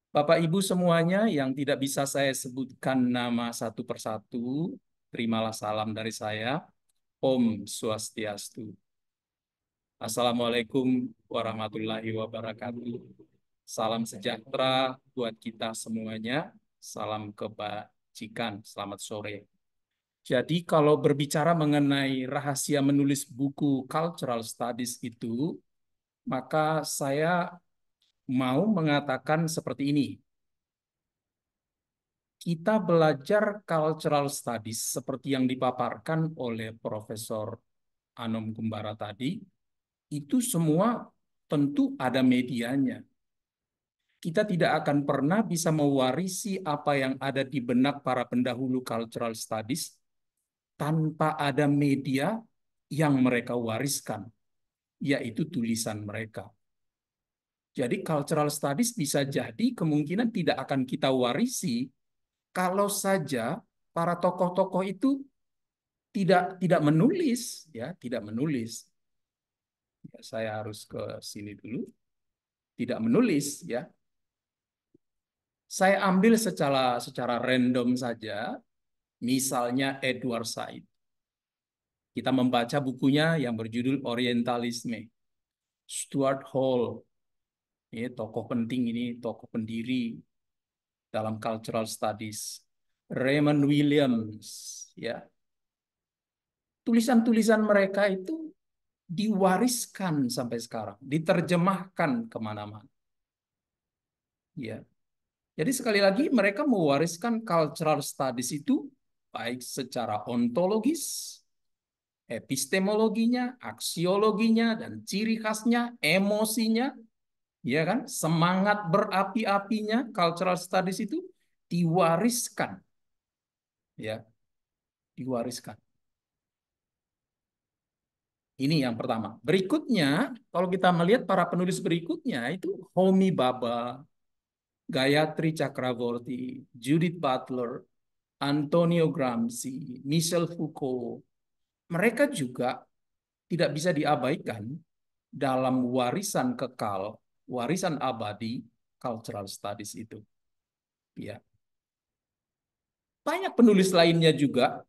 Bapak Ibu semuanya yang tidak bisa saya sebutkan nama satu persatu, terimalah salam dari saya. Om Swastiastu. Assalamualaikum warahmatullahi wabarakatuh. Salam sejahtera buat kita semuanya. Salam kebajikan. Selamat sore. Jadi kalau berbicara mengenai rahasia menulis buku Cultural Studies itu, maka saya mau mengatakan seperti ini. Kita belajar Cultural Studies seperti yang dipaparkan oleh Profesor Anom Kumbara tadi, itu semua tentu ada medianya. Kita tidak akan pernah bisa mewarisi apa yang ada di benak para pendahulu Cultural Studies tanpa ada media yang mereka wariskan, yaitu tulisan mereka. Jadi cultural studies bisa jadi kemungkinan tidak akan kita warisi kalau saja para tokoh-tokoh itu tidak menulis, ya, tidak menulis. Ya, saya harus ke sini dulu. Tidak menulis, ya. Saya ambil secara random saja, misalnya Edward Said. Kita membaca bukunya yang berjudul Orientalisme. Stuart Hall, Ini tokoh penting, ini tokoh pendiri dalam cultural studies. Raymond Williams, ya. Tulisan-tulisan mereka itu diwariskan sampai sekarang, diterjemahkan kemana-mana. Ya. Jadi sekali lagi mereka mewariskan cultural studies itu baik secara ontologis, epistemologinya, aksiologinya, dan ciri khasnya, emosinya, ya kan, semangat berapi-apinya, cultural studies itu diwariskan, ya, diwariskan. Ini yang pertama. Berikutnya, kalau kita melihat para penulis berikutnya itu Homi Bhabha, Gayatri Chakraborty, Judith Butler, Antonio Gramsci, Michel Foucault. Mereka juga tidak bisa diabaikan dalam warisan kekal, warisan abadi cultural studies itu. Ya. Banyak penulis lainnya juga,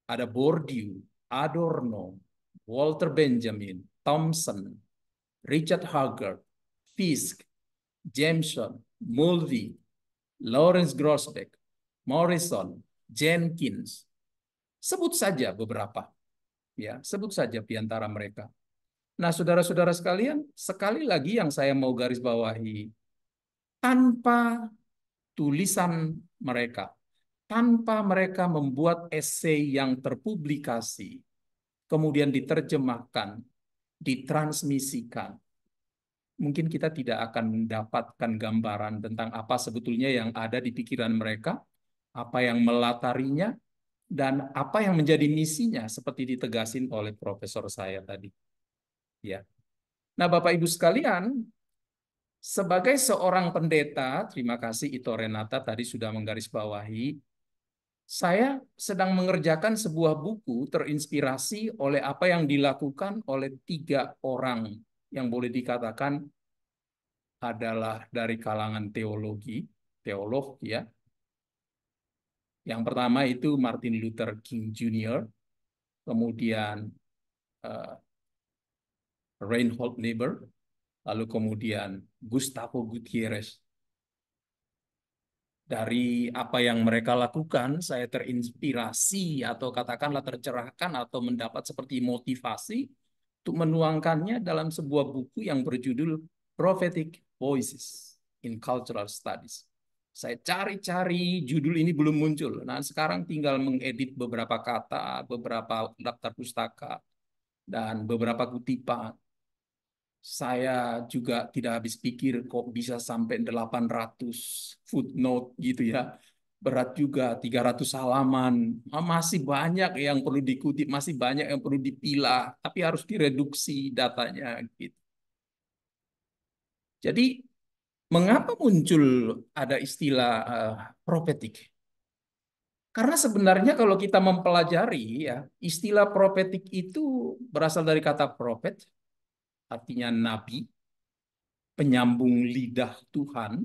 ada Bourdieu, Adorno, Walter Benjamin, Thompson, Richard Hogarth, Fiske, Jameson, Mulvey, Lawrence Grossbeck, Morrison, Jenkins. Sebut saja beberapa, ya, sebut saja di antara mereka. Nah, saudara-saudara sekalian, sekali lagi yang saya mau garis bawahi, tanpa tulisan mereka, tanpa mereka membuat esai yang terpublikasi, kemudian diterjemahkan, ditransmisikan, mungkin kita tidak akan mendapatkan gambaran tentang apa sebetulnya yang ada di pikiran mereka, apa yang melatarinya, dan apa yang menjadi misinya seperti ditegasin oleh profesor saya tadi. Ya. Nah, Bapak Ibu sekalian, sebagai seorang pendeta, terima kasih Ito Renata tadi sudah menggarisbawahi, saya sedang mengerjakan sebuah buku terinspirasi oleh apa yang dilakukan oleh 3 orang yang boleh dikatakan adalah dari kalangan teologi, teolog ya. Yang pertama itu Martin Luther King Jr., kemudian Reinhold Niebuhr, lalu kemudian Gustavo Gutierrez. Dari apa yang mereka lakukan, saya terinspirasi atau katakanlah tercerahkan atau mendapat seperti motivasi untuk menuangkannya dalam sebuah buku yang berjudul Prophetic Voices in Cultural Studies. Saya cari-cari, judul ini belum muncul. Nah, sekarang tinggal mengedit beberapa kata, beberapa daftar pustaka, dan beberapa kutipan. Saya juga tidak habis pikir kok bisa sampai 800 footnote gitu ya. Berat juga 300 halaman. Masih banyak yang perlu dikutip, masih banyak yang perlu dipilah, tapi harus direduksi datanya gitu. Jadi mengapa muncul ada istilah prophetic? Karena sebenarnya kalau kita mempelajari ya, istilah prophetic itu berasal dari kata prophet, artinya nabi, penyambung lidah Tuhan,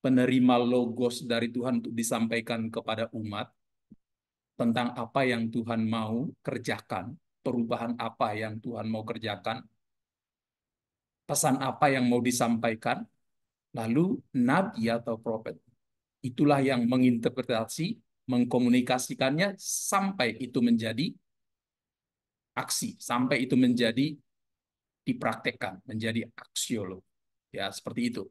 penerima logos dari Tuhan untuk disampaikan kepada umat tentang apa yang Tuhan mau kerjakan, perubahan apa yang Tuhan mau kerjakan, pesan apa yang mau disampaikan, lalu nabi atau prophet. Itulah yang menginterpretasi, mengkomunikasikannya sampai itu menjadi aksi, sampai itu menjadi dipraktekkan, menjadi aksiolog. Ya, seperti itu.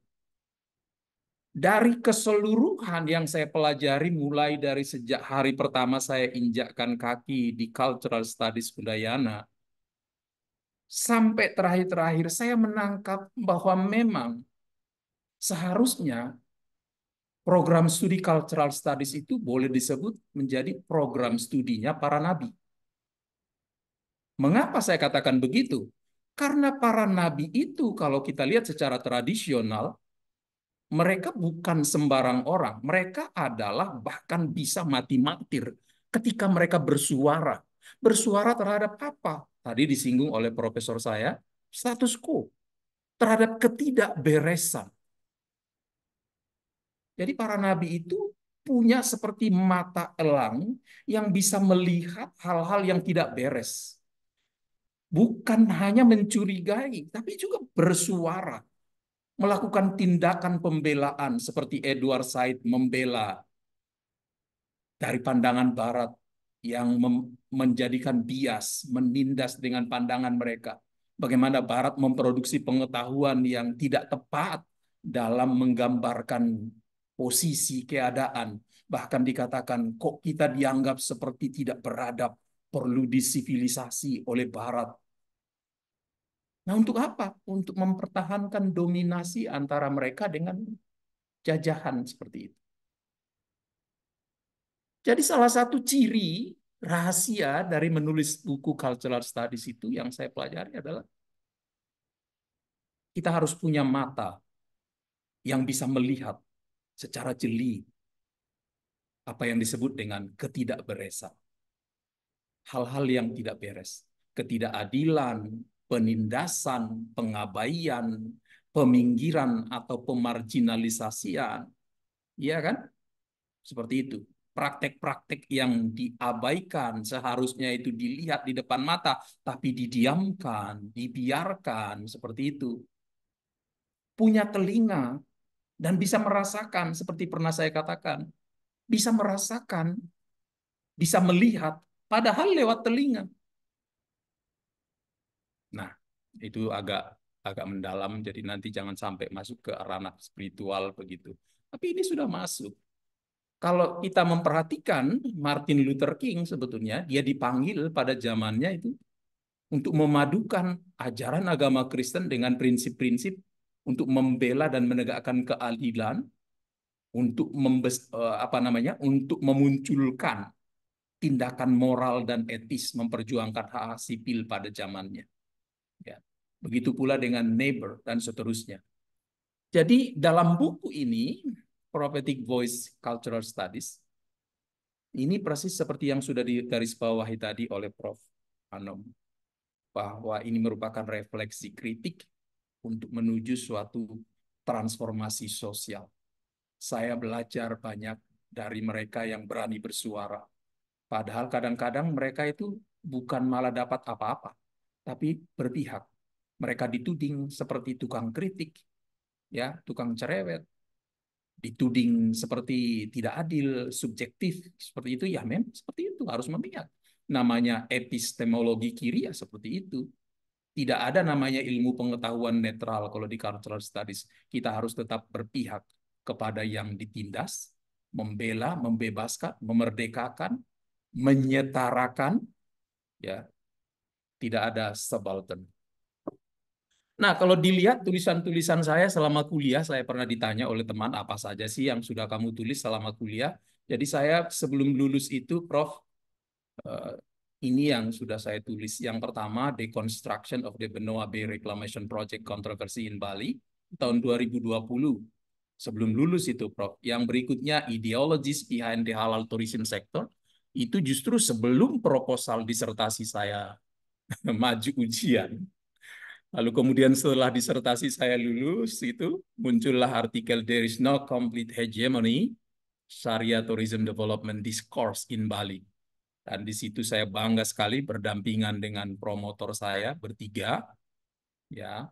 Dari keseluruhan yang saya pelajari mulai dari sejak hari pertama saya injakkan kaki di Cultural Studies Udayana, sampai terakhir-terakhir saya menangkap bahwa memang seharusnya program studi Cultural Studies itu boleh disebut menjadi program studinya para nabi. Mengapa saya katakan begitu? Karena para nabi itu kalau kita lihat secara tradisional, mereka bukan sembarang orang. Mereka adalah bahkan bisa mati martir ketika mereka bersuara. Bersuara terhadap apa? Tadi disinggung oleh profesor saya, status quo. Terhadap ketidakberesan. Jadi para nabi itu punya seperti mata elang yang bisa melihat hal-hal yang tidak beres. Bukan hanya mencurigai, tapi juga bersuara. melakukan tindakan pembelaan seperti Edward Said membela dari pandangan Barat yang menjadikan bias, menindas dengan pandangan mereka. Bagaimana Barat memproduksi pengetahuan yang tidak tepat dalam menggambarkan posisi keadaan. Bahkan dikatakan, kok kita dianggap seperti tidak beradab, perlu disivilisasi oleh Barat. Nah, untuk apa? Untuk mempertahankan dominasi antara mereka dengan jajahan seperti itu. Jadi salah satu ciri rahasia dari menulis buku cultural studies itu yang saya pelajari adalah kita harus punya mata yang bisa melihat secara jeli apa yang disebut dengan ketidakberesan. Hal-hal yang tidak beres. Ketidakadilan, penindasan, pengabaian, peminggiran atau pemarginalisasian. Iya kan? Seperti itu. Praktek-praktek yang diabaikan seharusnya itu dilihat di depan mata, tapi didiamkan, dibiarkan, seperti itu. Punya telinga dan bisa merasakan, seperti pernah saya katakan, bisa merasakan, bisa melihat, padahal lewat telinga. Nah, itu agak agak mendalam, jadi nanti jangan sampai masuk ke ranah spiritual begitu. Tapi ini sudah masuk. Kalau kita memperhatikan Martin Luther King sebetulnya dia dipanggil pada zamannya itu untuk memadukan ajaran agama Kristen dengan prinsip-prinsip untuk membela dan menegakkan keadilan, untuk untuk memunculkan tindakan moral dan etis memperjuangkan hak sipil pada zamannya. Ya. Begitu pula dengan Neighbor dan seterusnya. Jadi dalam buku ini Prophetic Voice Cultural Studies ini persis seperti yang sudah digarisbawahi tadi oleh Prof. Anom, bahwa ini merupakan refleksi kritik untuk menuju suatu transformasi sosial. Saya belajar banyak dari mereka yang berani bersuara. Padahal kadang-kadang mereka itu bukan malah dapat apa-apa, tapi berpihak. Mereka dituding seperti tukang kritik, ya, tukang cerewet, dituding seperti tidak adil, subjektif, seperti itu, ya memang seperti itu, harus memihak. Namanya epistemologi kiri ya seperti itu. Tidak ada namanya ilmu pengetahuan netral kalau di cultural studies. Kita harus tetap berpihak kepada yang ditindas, membela, membebaskan, memerdekakan, menyetarakan, ya, tidak ada subaltern. Nah, kalau dilihat tulisan-tulisan saya selama kuliah, saya pernah ditanya oleh teman, apa saja sih yang sudah kamu tulis selama kuliah? Jadi saya sebelum lulus itu, Prof, eh, ini yang sudah saya tulis. Yang pertama, Deconstruction of the Benoa Bay Reclamation Project Controversy in Bali, tahun 2020. Sebelum lulus itu, Prof. Yang berikutnya, Ideologies Behind the Halal Tourism Sector. Itu justru sebelum proposal disertasi saya maju ujian. Lalu kemudian setelah disertasi saya lulus, itu muncullah artikel There is no complete hegemony, Sharia Tourism Development Discourse in Bali. Dan di situ saya bangga sekali berdampingan dengan promotor saya bertiga. Ya,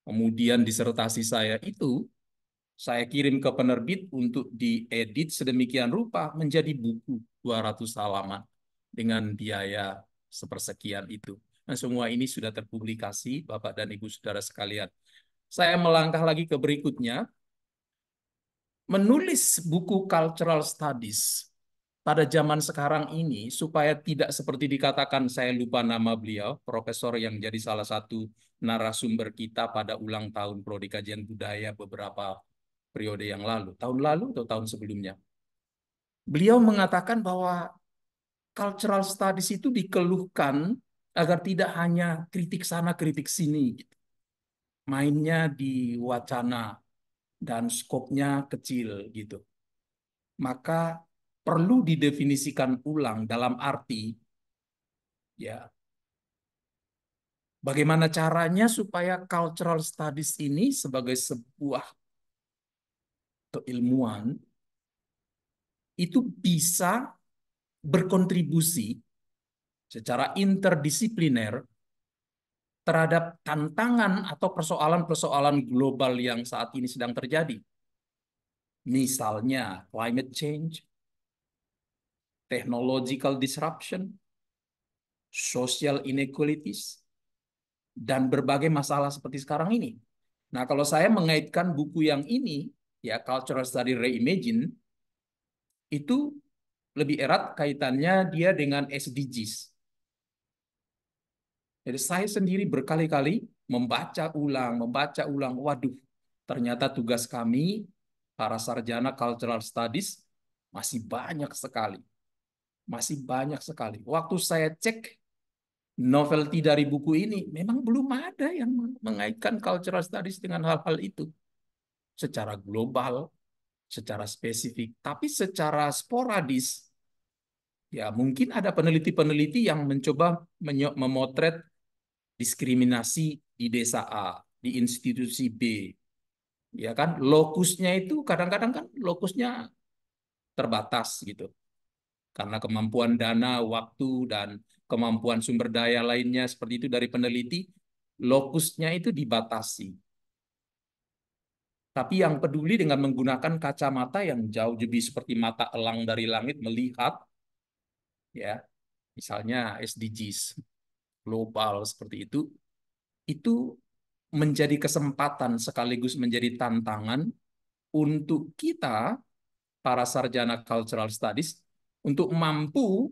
kemudian disertasi saya itu saya kirim ke penerbit untuk diedit sedemikian rupa menjadi buku 200 halaman dengan biaya sepersekian itu. Nah, semua ini sudah terpublikasi, Bapak dan Ibu Saudara sekalian. Saya melangkah lagi ke berikutnya, menulis buku cultural studies pada zaman sekarang ini supaya tidak seperti dikatakan, saya lupa nama beliau, profesor yang jadi salah satu narasumber kita pada ulang tahun Prodi Kajian Budaya beberapa periode yang lalu, tahun lalu atau tahun sebelumnya. Beliau mengatakan bahwa cultural studies itu dikeluhkan agar tidak hanya kritik sana kritik sini, mainnya di wacana dan skopnya kecil gitu. Maka perlu didefinisikan ulang dalam arti ya bagaimana caranya supaya cultural studies ini sebagai sebuah keilmuan itu bisa berkontribusi secara interdisipliner terhadap tantangan atau persoalan-persoalan global yang saat ini sedang terjadi. Misalnya climate change, technological disruption, social inequalities, dan berbagai masalah seperti sekarang ini. Nah, kalau saya mengaitkan buku yang ini, ya Cultural Study Reimagine, itu lebih erat kaitannya dia dengan SDGs. Jadi saya sendiri berkali-kali membaca ulang. Waduh, ternyata tugas kami, para sarjana Cultural Studies, masih banyak sekali. Masih banyak sekali. Waktu saya cek novelty dari buku ini, memang belum ada yang mengaitkan Cultural Studies dengan hal-hal itu. Secara global, secara spesifik. Tapi secara sporadis, ya mungkin ada peneliti-peneliti yang mencoba memotret diskriminasi di desa A, di institusi B, ya kan? Lokusnya itu kadang-kadang kan lokusnya terbatas gitu, karena kemampuan dana, waktu, dan kemampuan sumber daya lainnya seperti itu dari peneliti, lokusnya itu dibatasi. Tapi yang peduli dengan menggunakan kacamata yang jauh lebih seperti mata elang dari langit melihat, ya, misalnya SDGs global seperti itu menjadi kesempatan sekaligus menjadi tantangan untuk kita, para sarjana cultural studies, untuk mampu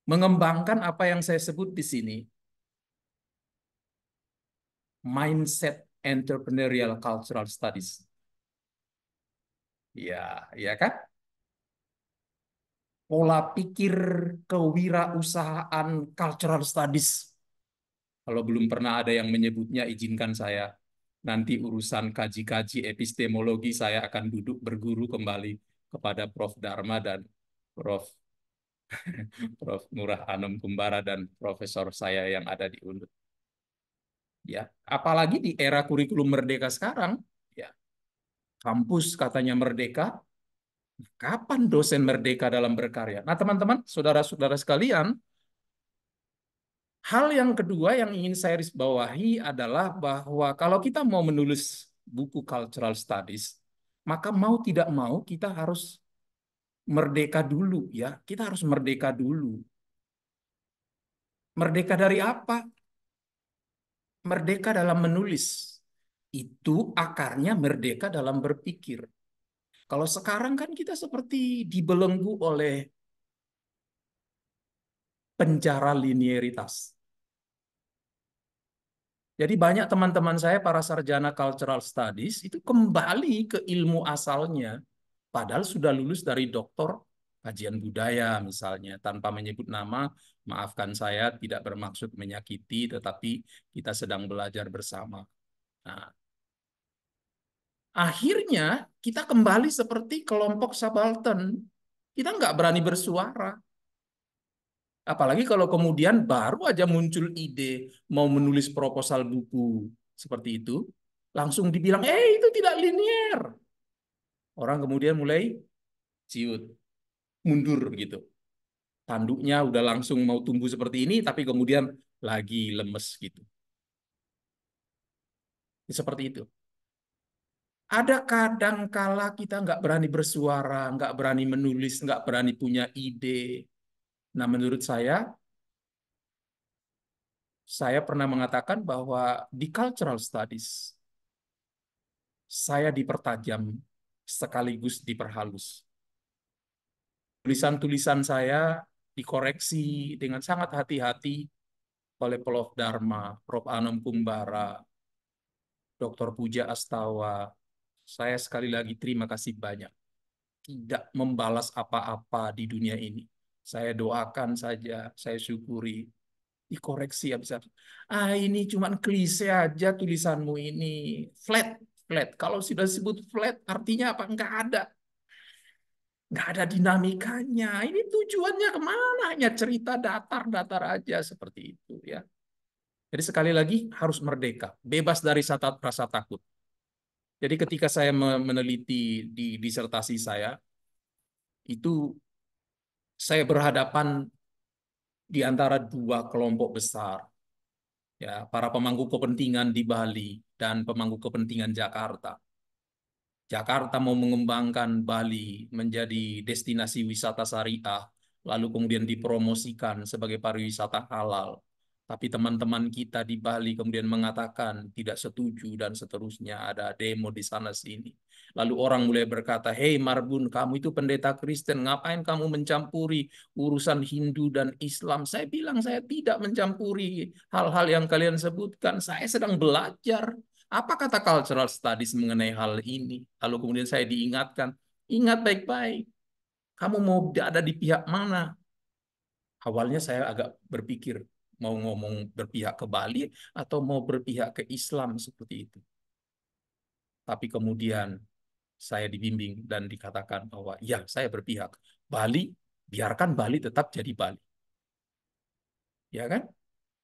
mengembangkan apa yang saya sebut di sini, mindset entrepreneurial cultural studies. Ya, ya kan? Pola pikir kewirausahaan cultural studies. Kalau belum pernah ada yang menyebutnya, izinkan saya. Nanti urusan kaji-kaji epistemologi saya akan duduk berguru kembali kepada Prof. Dharma dan Prof. Prof. Ngurah Anom Kumbara dan profesor saya yang ada di UNUD. Ya, apalagi di era kurikulum merdeka sekarang, ya, kampus katanya merdeka, kapan dosen merdeka dalam berkarya? Nah, teman-teman, saudara-saudara sekalian, hal yang kedua yang ingin saya bawahi adalah bahwa kalau kita mau menulis buku cultural studies, maka mau tidak mau kita harus merdeka dulu, ya. Kita harus merdeka dulu. Merdeka dari apa? Merdeka dalam menulis. Itu akarnya merdeka dalam berpikir. Kalau sekarang kan kita seperti dibelenggu oleh penjara linearitas. Jadi banyak teman-teman saya para sarjana cultural studies itu kembali ke ilmu asalnya, padahal sudah lulus dari doktor kajian budaya misalnya, tanpa menyebut nama, maafkan saya tidak bermaksud menyakiti, tetapi kita sedang belajar bersama. Nah, akhirnya kita kembali seperti kelompok subaltern. Kita nggak berani bersuara. Apalagi kalau kemudian baru aja muncul ide mau menulis proposal buku seperti itu, langsung dibilang, itu tidak linear. Orang kemudian mulai ciut, mundur gitu. Tanduknya udah langsung mau tumbuh seperti ini, tapi kemudian lagi lemes gitu. Seperti itu. Ada kadang kala kita nggak berani bersuara, nggak berani menulis, nggak berani punya ide. Nah, menurut saya pernah mengatakan bahwa di cultural studies, saya dipertajam sekaligus diperhalus. Tulisan-tulisan saya dikoreksi dengan sangat hati-hati oleh Prof. Dharma, Prof. Anom Kumbara, Dr. Puja Astawa. Saya sekali lagi terima kasih banyak. Tidak membalas apa-apa di dunia ini. Saya doakan saja, saya syukuri. Dikoreksi habis-habis. Ini cuman klise aja tulisanmu ini. Flat, flat. Kalau sudah disebut flat, artinya apa? Enggak ada. Nggak ada dinamikanya. Ini tujuannya kemana? Hanya cerita datar-datar aja seperti itu, ya. Jadi sekali lagi harus merdeka, bebas dari rasa takut. Jadi ketika saya meneliti di disertasi saya, itu saya berhadapan di antara dua kelompok besar. ya, para pemangku kepentingan di Bali dan pemangku kepentingan Jakarta. Jakarta mau mengembangkan Bali menjadi destinasi wisata syariah, lalu kemudian dipromosikan sebagai pariwisata halal. Tapi teman-teman kita di Bali kemudian mengatakan tidak setuju dan seterusnya, ada demo di sana sini. Lalu orang mulai berkata, "Hei Marbun, kamu itu pendeta Kristen, ngapain kamu mencampuri urusan Hindu dan Islam?" Saya bilang saya tidak mencampuri hal-hal yang kalian sebutkan, saya sedang belajar. Apa kata cultural studies mengenai hal ini? Lalu kemudian saya diingatkan, ingat baik-baik, kamu mau ada di pihak mana? Awalnya saya agak berpikir, mau ngomong berpihak ke Bali atau mau berpihak ke Islam seperti itu. Tapi kemudian saya dibimbing dan dikatakan bahwa ya, saya berpihak. Bali, biarkan Bali tetap jadi Bali. Ya kan?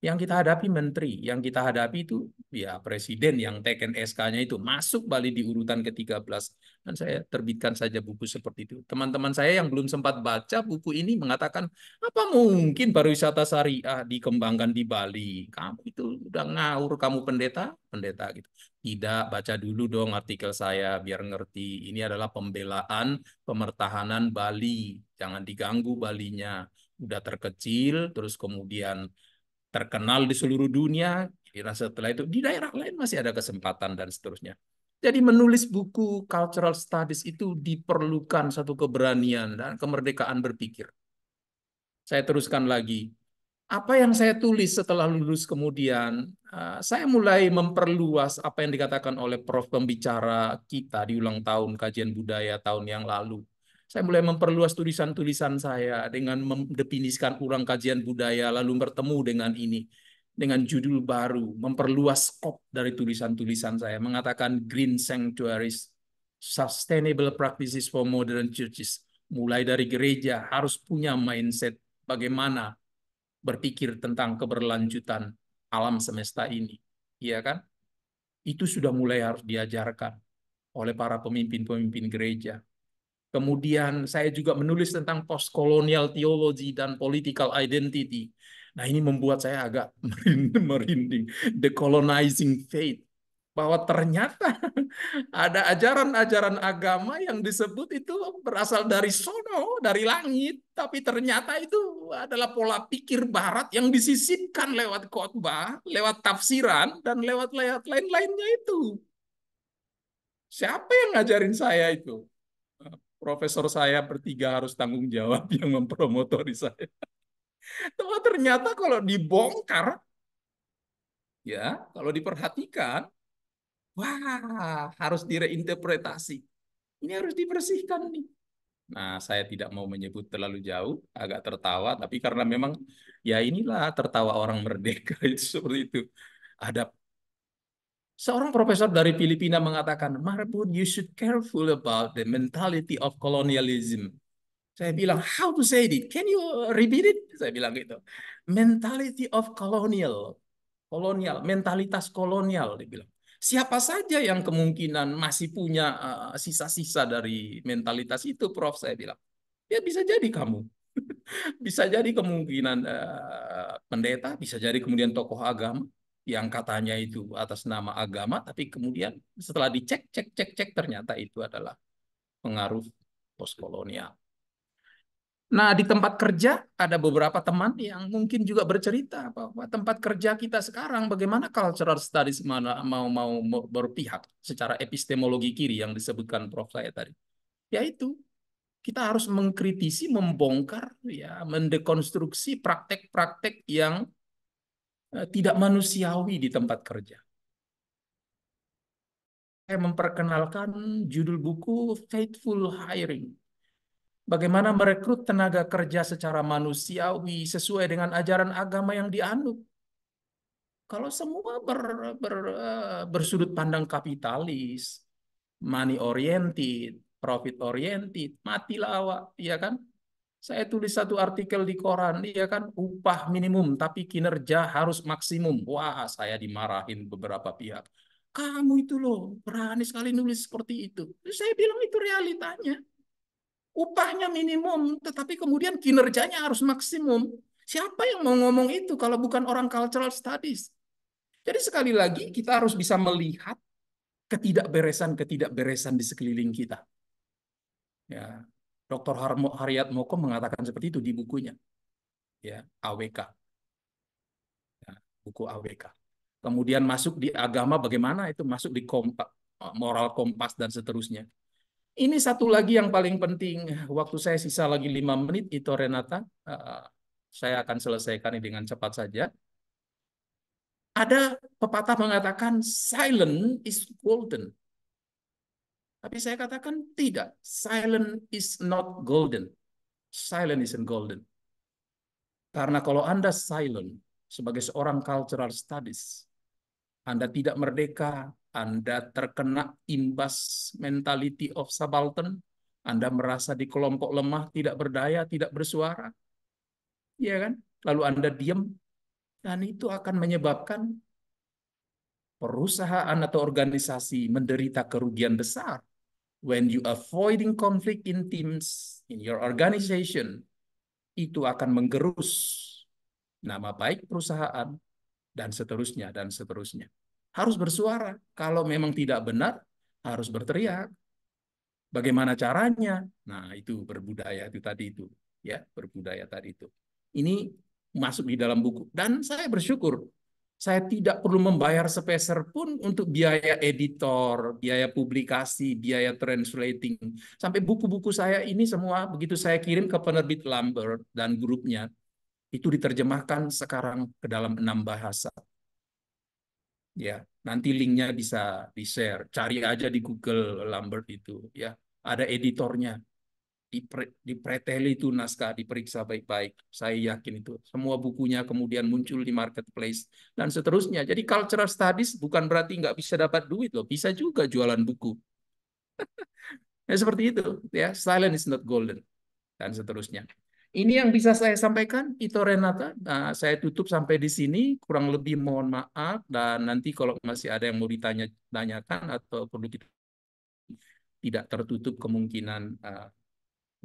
Yang kita hadapi menteri, yang kita hadapi itu ya presiden yang teken SK-nya itu masuk Bali di urutan ke-13. Dan saya terbitkan saja buku seperti itu. Teman-teman saya yang belum sempat baca buku ini mengatakan, apa mungkin pariwisata syariah dikembangkan di Bali? Kamu itu udah ngawur, kamu pendeta? Pendeta gitu. Tidak, baca dulu dong artikel saya biar ngerti. Ini adalah pembelaan pemertahanan Bali. Jangan diganggu Balinya. Udah terkecil, terus kemudian terkenal di seluruh dunia, kira setelah itu di daerah lain masih ada kesempatan dan seterusnya. Jadi menulis buku cultural studies itu diperlukan satu keberanian dan kemerdekaan berpikir. Saya teruskan lagi. Apa yang saya tulis setelah lulus kemudian, saya mulai memperluas apa yang dikatakan oleh Prof. Pembicara kita di ulang tahun kajian budaya tahun yang lalu. Saya mulai memperluas tulisan-tulisan saya dengan mendefinisikan ulang kajian budaya, lalu bertemu dengan ini, dengan judul baru, memperluas skop dari tulisan-tulisan saya, mengatakan Green Sanctuaries, Sustainable Practices for Modern Churches. Mulai dari gereja harus punya mindset bagaimana berpikir tentang keberlanjutan alam semesta ini. Iya kan? Itu sudah mulai harus diajarkan oleh para pemimpin-pemimpin gereja. Kemudian saya juga menulis tentang postkolonial theology dan political identity. Nah, ini membuat saya agak merinding. Decolonizing faith. Bahwa ternyata ada ajaran-ajaran agama yang disebut itu berasal dari sono, dari langit. Tapi ternyata itu adalah pola pikir barat yang disisipkan lewat khotbah, lewat tafsiran, dan lewat lain-lainnya itu. Siapa yang ngajarin saya itu? Profesor saya bertiga harus tanggung jawab yang mempromotori saya. Tapi ternyata kalau dibongkar, ya, kalau diperhatikan, wah, harus direinterpretasi. Ini harus dibersihkan nih. Nah, saya tidak mau menyebut terlalu jauh, agak tertawa, tapi karena memang ya inilah tertawa orang merdeka itu seperti itu. Ada seorang profesor dari Filipina mengatakan, Marbun, you should careful about the mentality of colonialism. Saya bilang, how to say it? Can you repeat it? Saya bilang gitu. Mentality of colonial. Kolonial, mentalitas kolonial, dia bilang. Siapa saja yang kemungkinan masih punya sisa-sisa dari mentalitas itu, Prof, saya bilang. Ya bisa jadi kamu. Bisa jadi kemungkinan pendeta, bisa jadi kemudian tokoh agama yang katanya itu atas nama agama, tapi kemudian setelah dicek, cek, ternyata itu adalah pengaruh postkolonial. Nah, di tempat kerja ada beberapa teman yang mungkin juga bercerita bahwa tempat kerja kita sekarang bagaimana cultural studies mana mau berpihak secara epistemologi kiri yang disebutkan Prof saya tadi. Yaitu kita harus mengkritisi, membongkar, ya, mendekonstruksi praktek-praktek yang tidak manusiawi di tempat kerja. Saya memperkenalkan judul buku Faithful Hiring. Bagaimana merekrut tenaga kerja secara manusiawi sesuai dengan ajaran agama yang dianut. Kalau semua bersudut pandang kapitalis, money oriented, profit oriented, matilah awak, ya kan? Saya tulis satu artikel di koran, ya kan, upah minimum tapi kinerja harus maksimum. Wah, saya dimarahin beberapa pihak. Kamu itu loh, berani sekali nulis seperti itu. Saya bilang itu realitanya. Upahnya minimum, tetapi kemudian kinerjanya harus maksimum. Siapa yang mau ngomong itu kalau bukan orang cultural studies? Jadi sekali lagi kita harus bisa melihat ketidakberesan di sekeliling kita. Ya, Dr. Haryat Moko mengatakan seperti itu di bukunya, ya, AWK, ya, buku AWK. Kemudian masuk di agama bagaimana itu masuk di moral kompas dan seterusnya. Ini satu lagi yang paling penting. Waktu saya sisa lagi 5 menit itu Renata, saya akan selesaikan ini dengan cepat saja. Ada pepatah mengatakan silent is golden. Tapi saya katakan tidak. Silent is not golden. Silent isn't golden. Karena kalau Anda silent sebagai seorang cultural studies, Anda tidak merdeka, Anda terkena imbas mentality of subaltern, Anda merasa di kelompok lemah, tidak berdaya, tidak bersuara, ya kan? Lalu Anda diam, dan itu akan menyebabkan perusahaan atau organisasi menderita kerugian besar. When you avoiding conflict in teams, in your organization, itu akan menggerus nama baik perusahaan, dan seterusnya, dan seterusnya. Harus bersuara. Kalau memang tidak benar, harus berteriak. Bagaimana caranya? Nah, itu berbudaya itu tadi itu, ya, berbudaya tadi itu. Ini masuk di dalam buku dan saya bersyukur saya tidak perlu membayar sepeser pun untuk biaya editor, biaya publikasi, biaya translating. Sampai buku-buku saya ini semua begitu saya kirim ke penerbit Lambert dan grupnya, itu diterjemahkan sekarang ke dalam 6 bahasa. Ya, nanti linknya bisa di-share. Cari aja di Google Lambert itu, ya. Ada editornya. Dipreteli itu naskah, diperiksa baik-baik. Saya yakin itu. Semua bukunya kemudian muncul di marketplace dan seterusnya. Jadi cultural studies bukan berarti nggak bisa dapat duit loh. Bisa juga jualan buku. Ya seperti itu, ya. Silent is not golden dan seterusnya. Ini yang bisa saya sampaikan, itu Renata. Nah, saya tutup sampai di sini. Kurang lebih mohon maaf dan nanti kalau masih ada yang mau ditanyakan atau perlu kita tidak tertutup kemungkinan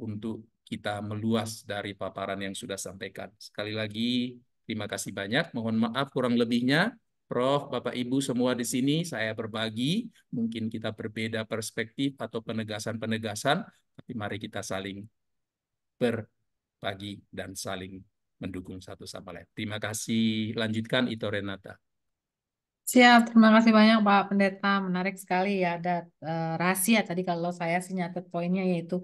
untuk kita meluas dari paparan yang sudah sampaikan. Sekali lagi, terima kasih banyak. Mohon maaf kurang lebihnya. Prof, Bapak, Ibu semua di sini, saya berbagi. Mungkin kita berbeda perspektif atau penegasan-penegasan, tapi mari kita saling berbagi dan saling mendukung satu sama lain. Terima kasih. Lanjutkan, Ito Renata. Siap, terima kasih banyak Pak Pendeta. Menarik sekali ya. Ada rahasia tadi kalau saya sih nyatet poinnya yaitu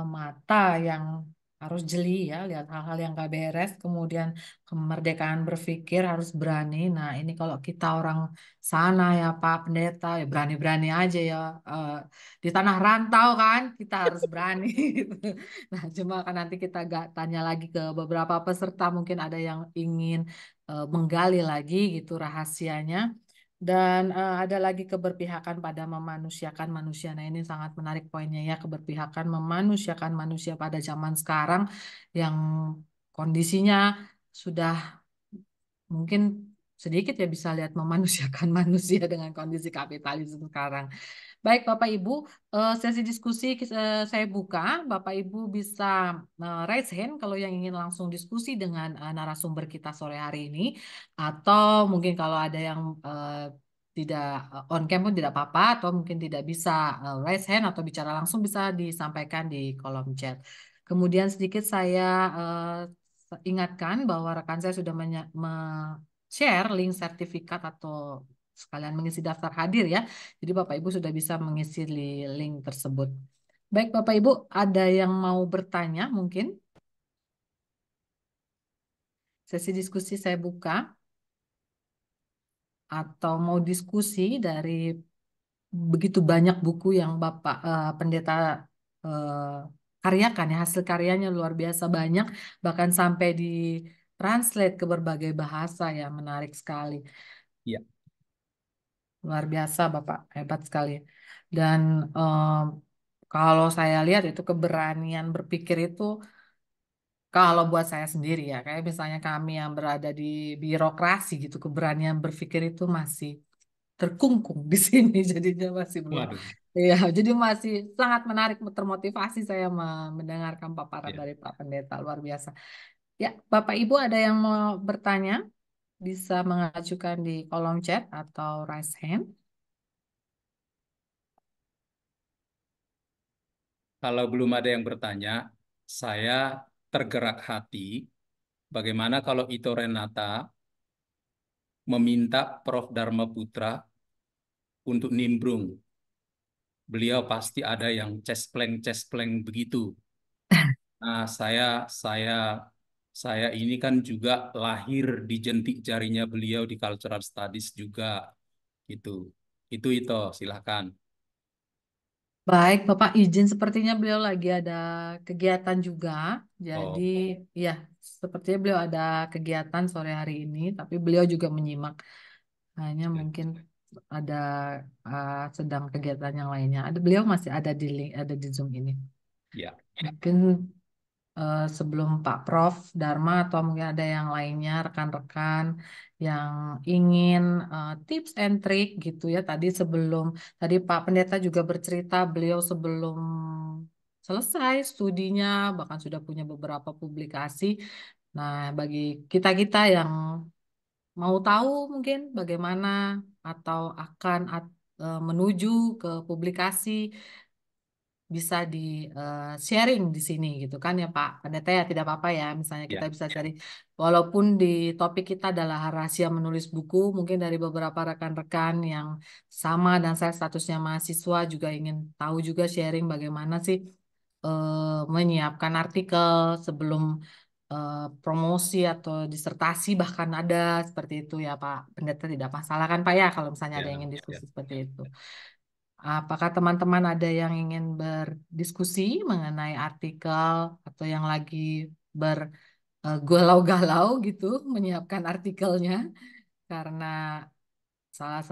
mata yang harus jeli ya, lihat hal-hal yang gak beres, kemudian kemerdekaan berpikir harus berani. Nah, ini kalau kita orang sana ya Pak Pendeta, ya berani-berani aja ya. Eh, di tanah rantau kan, kita harus berani. gitu. Nah, cuma kan nanti kita gak tanya lagi ke beberapa peserta, mungkin ada yang ingin menggali lagi gitu rahasianya. Dan ada lagi keberpihakan pada memanusiakan manusia. Nah, ini sangat menarik poinnya ya, keberpihakan memanusiakan manusia pada zaman sekarang yang kondisinya sudah mungkin sedikit ya bisa lihat memanusiakan manusia dengan kondisi kapitalisme sekarang. Baik, Bapak Ibu, sesi diskusi saya buka. Bapak Ibu bisa raise hand kalau yang ingin langsung diskusi dengan narasumber kita sore hari ini, atau mungkin kalau ada yang tidak on cam pun tidak apa-apa, atau mungkin tidak bisa raise hand atau bicara langsung bisa disampaikan di kolom chat. Kemudian sedikit saya ingatkan bahwa rekan saya sudah share link sertifikat atau sekalian mengisi daftar hadir ya. Jadi Bapak Ibu sudah bisa mengisi link tersebut. Baik Bapak Ibu, ada yang mau bertanya mungkin? Sesi diskusi saya buka. Atau mau diskusi dari begitu banyak buku yang Bapak Pendeta karyakan ya, hasil karyanya luar biasa banyak, bahkan sampai di translate ke berbagai bahasa ya, menarik sekali. Ya. Luar biasa Bapak, hebat sekali. Dan kalau saya lihat itu keberanian berpikir itu, kalau buat saya sendiri ya, kayak misalnya kami yang berada di birokrasi gitu, keberanian berpikir itu masih terkungkung di sini, jadinya masih belum. Waduh. Ya, jadi masih sangat menarik, termotivasi saya mendengarkan paparan Ya. dari Pak Pendeta, luar biasa. Ya, Bapak Ibu ada yang mau bertanya? bisa mengajukan di kolom chat atau raise hand. Kalau belum ada yang bertanya, saya tergerak hati. Bagaimana kalau Ito Renata meminta Prof. Dharma Putra untuk nimbrung? Beliau pasti ada yang cespleng-cespleng begitu. Nah, saya ini kan juga lahir di jentik jarinya beliau di Cultural Studies juga, gitu. Itu silahkan. Baik, Bapak izin sepertinya beliau lagi ada kegiatan juga. Jadi, Oh, ya, sepertinya beliau ada kegiatan sore hari ini, tapi beliau juga menyimak. Hanya mungkin ada sedang kegiatan yang lainnya. Ada beliau masih ada di link, ada di Zoom ini. ya, Mungkin sebelum Pak Prof Dharma atau mungkin ada yang lainnya rekan-rekan yang ingin tips and trick gitu ya tadi Pak Pendeta juga bercerita beliau sebelum selesai studinya bahkan sudah punya beberapa publikasi. Nah, bagi kita-kita yang mau tahu mungkin bagaimana atau akan menuju ke publikasi bisa di sharing di sini gitu kan ya Pak Pendeta ya tidak apa-apa ya misalnya kita ya, bisa cari walaupun di topik kita adalah rahasia menulis buku mungkin dari beberapa rekan-rekan yang sama dan saya statusnya mahasiswa juga ingin tahu juga sharing bagaimana sih menyiapkan artikel sebelum promosi atau disertasi bahkan ada seperti itu ya Pak Pendeta tidak masalah kan Pak ya kalau misalnya ada yang ya, ingin ya. diskusi seperti itu. Apakah teman-teman ada yang ingin berdiskusi mengenai artikel atau yang lagi bergolau-galau gitu menyiapkan artikelnya karena salah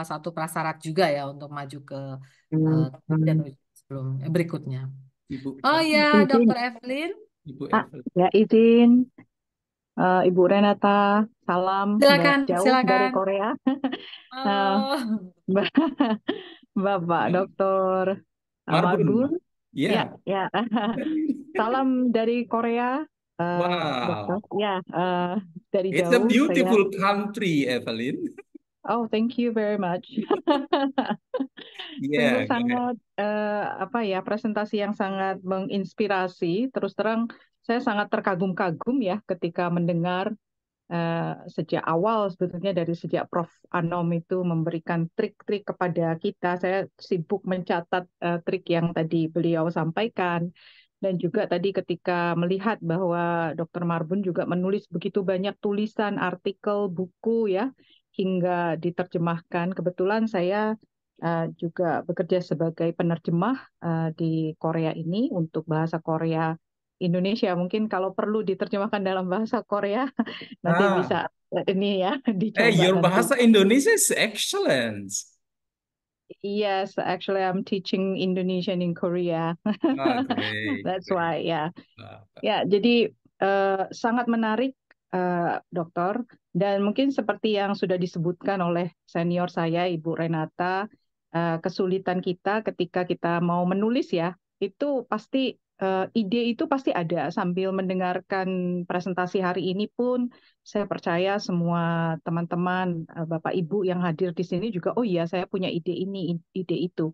satu prasyarat juga ya untuk maju ke Hmm, jenjang sebelum berikutnya. Ibu, Oh ya, izin, Dokter Evelyn, Ibu Ah, Evel. ya izin, Ibu Renata, salam silakan, jauh dari silakan. Korea. Eh, Oh, Mbak- Bapak Doktor Marbun, Marbun. ya, Ya. ya. Salam dari Korea, Dokter. Wow. Ya, dari It's a jauh saya. beautiful country, Evelyn. Oh, thank you very much. Sungguh Yeah, go ahead. sangat apa ya presentasi yang sangat menginspirasi. Terus terang saya sangat terkagum-kagum ya ketika mendengar sejak awal sebetulnya dari sejak Prof. Anom itu memberikan trik-trik kepada kita. Saya sibuk mencatat trik yang tadi beliau sampaikan. Dan juga tadi ketika melihat bahwa Dr. Marbun juga menulis begitu banyak tulisan, artikel, buku ya, hingga diterjemahkan. Kebetulan saya juga bekerja sebagai penerjemah di Korea ini untuk bahasa Korea Indonesia. Mungkin kalau perlu diterjemahkan dalam bahasa Korea, nanti Ah, bisa ini ya dicoba your nanti. bahasa Indonesia is excellent. Yes, actually I'm teaching Indonesian in Korea. Ah, great, That's great. why ya. Ah, Ya, jadi sangat menarik, Dokter. Dan mungkin seperti yang sudah disebutkan oleh senior saya, Ibu Renata, kesulitan kita ketika kita mau menulis ya, itu pasti ide itu pasti ada. Sambil mendengarkan presentasi hari ini pun, saya percaya semua teman-teman, Bapak Ibu yang hadir di sini juga, oh iya saya punya ide ini, ide itu.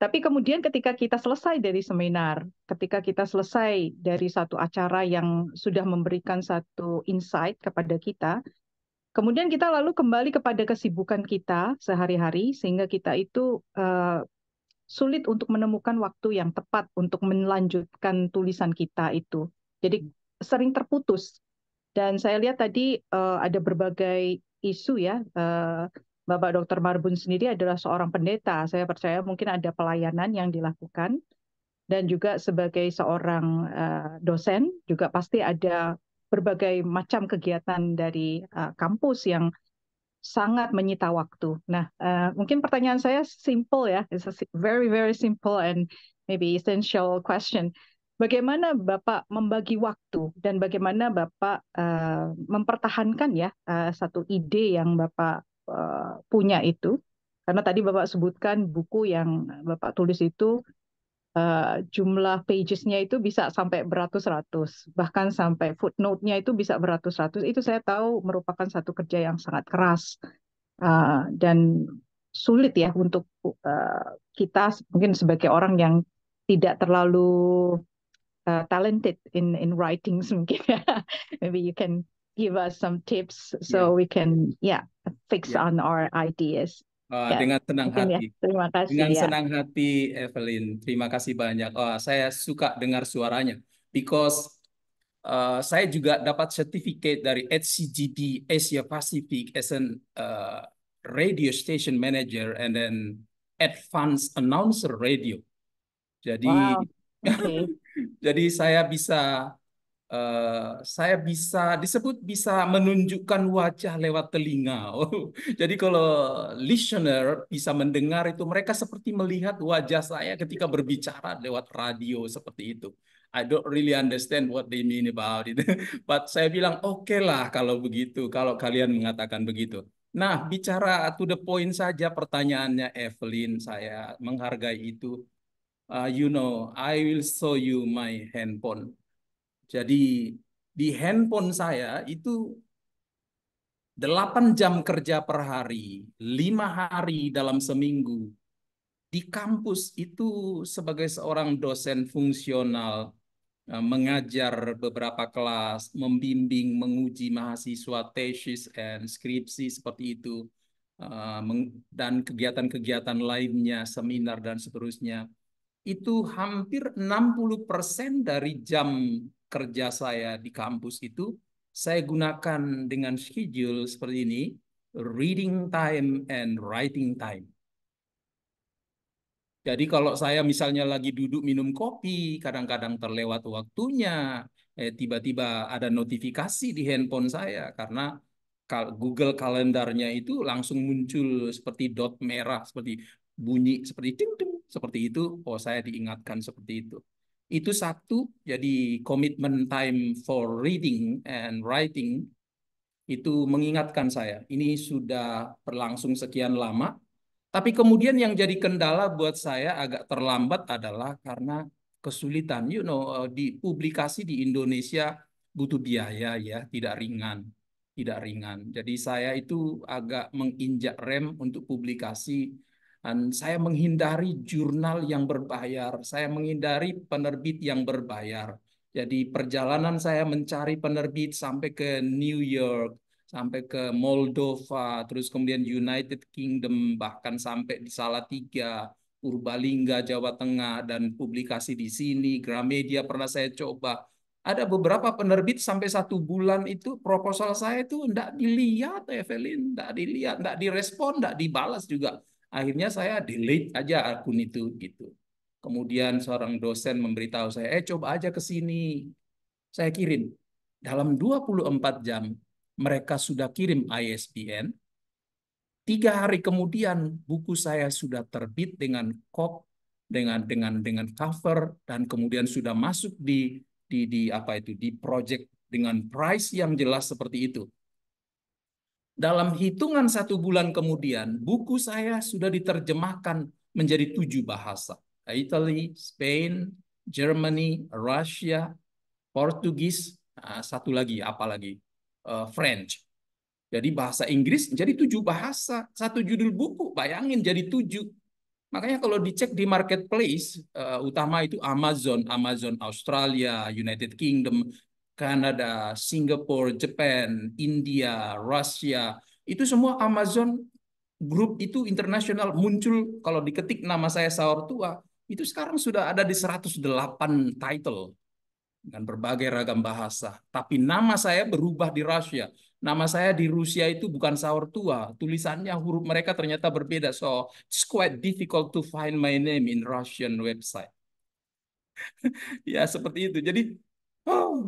Tapi kemudian ketika kita selesai dari seminar, ketika kita selesai dari satu acara yang sudah memberikan satu insight kepada kita, kemudian kita lalu kembali kepada kesibukan kita sehari-hari sehingga kita itu sulit untuk menemukan waktu yang tepat untuk melanjutkan tulisan kita itu. Jadi sering terputus. Dan saya lihat tadi ada berbagai isu ya. Bapak Dr. Marbun sendiri adalah seorang pendeta. Saya percaya mungkin ada pelayanan yang dilakukan dan juga sebagai seorang dosen juga pasti ada berbagai macam kegiatan dari kampus yang sangat menyita waktu. Nah, mungkin pertanyaan saya simple ya, it's a very very simple and maybe essential question. Bagaimana Bapak membagi waktu dan bagaimana Bapak mempertahankan ya satu ide yang Bapak punya itu? Karena tadi Bapak sebutkan buku yang Bapak tulis itu jumlah pagesnya itu bisa sampai beratus-ratus, bahkan sampai footnote-nya itu bisa beratus-ratus. Itu saya tahu merupakan satu kerja yang sangat keras dan sulit ya untuk kita mungkin sebagai orang yang tidak terlalu talented in writings mungkin ya. Maybe you can give us some tips Ya, so we can fix ya. on our ideas. Ya, Dengan senang mungkin ya. hati. Terima kasih Dengan ya. senang hati, Evelyn. Terima kasih banyak. Saya suka dengar suaranya. Because saya juga dapat sertifikat dari HCGP Asia Pacific as an radio station manager and then advanced announcer radio. Jadi Wow. Oke. jadi saya bisa disebut bisa menunjukkan wajah lewat telinga. Oh, jadi kalau listener bisa mendengar itu mereka seperti melihat wajah saya ketika berbicara lewat radio seperti itu. I don't really understand what they mean about it. But saya bilang oke lah kalau begitu, kalau kalian mengatakan begitu. Nah, bicara to the point saja pertanyaannya Evelyn, saya menghargai itu. I will show you my handphone. Jadi di handphone saya itu 8 jam kerja per hari, 5 hari dalam seminggu. Di kampus itu sebagai seorang dosen fungsional, mengajar beberapa kelas, membimbing, menguji mahasiswa tesis dan skripsi seperti itu, dan kegiatan-kegiatan lainnya, seminar dan seterusnya. Itu hampir 60% dari jam kerja saya di kampus itu saya gunakan dengan schedule seperti ini, reading time and writing time. Jadi kalau saya misalnya lagi duduk minum kopi, kadang-kadang terlewat waktunya, tiba-tiba ada notifikasi di handphone saya karena Google Kalendarnya itu langsung muncul seperti dot merah, seperti bunyi, seperti ting ting, seperti itu. Oh, saya diingatkan seperti itu. Itu satu, jadi komitmen time for reading and writing itu mengingatkan saya. Ini sudah berlangsung sekian lama, tapi kemudian yang jadi kendala buat saya agak terlambat adalah karena kesulitan. Di publikasi di Indonesia butuh biaya ya, tidak ringan. Tidak ringan. Jadi saya itu agak menginjak rem untuk publikasi. Dan saya menghindari jurnal yang berbayar. Saya menghindari penerbit yang berbayar. Jadi perjalanan saya mencari penerbit sampai ke New York, sampai ke Moldova, terus kemudian United Kingdom, bahkan sampai di Salatiga, Purbalingga, Jawa Tengah, dan publikasi di sini, Gramedia pernah saya coba. Ada beberapa penerbit sampai 1 bulan itu proposal saya itu tidak dilihat, Evelyn, tidak dilihat, tidak direspon, tidak dibalas juga. Akhirnya saya delete aja akun itu gitu. Kemudian seorang dosen memberitahu saya, coba aja ke sini. Saya kirim. Dalam 24 jam, mereka sudah kirim ISBN. 3 hari kemudian buku saya sudah terbit dengan kop, dengan cover, dan kemudian sudah masuk di apa itu di project dengan price yang jelas seperti itu. Dalam hitungan 1 bulan kemudian, buku saya sudah diterjemahkan menjadi 7 bahasa. Italy, Spain, Germany, Russia, Portugis, satu lagi, apa lagi? French. Jadi bahasa Inggris jadi 7 bahasa. Satu judul buku, bayangin jadi 7. Makanya kalau dicek di marketplace, utama itu Amazon, Amazon Australia, United Kingdom, Kanada, Singapura, Jepang, India, Rusia, itu semua Amazon grup itu internasional muncul. Kalau diketik nama saya Saur Tua, itu sekarang sudah ada di 108 title dengan berbagai ragam bahasa. Tapi nama saya berubah di Rusia. Nama saya di Rusia itu bukan Saur Tua. Tulisannya huruf mereka ternyata berbeda. So it's quite difficult to find my name in Russian website. Ya seperti itu. Jadi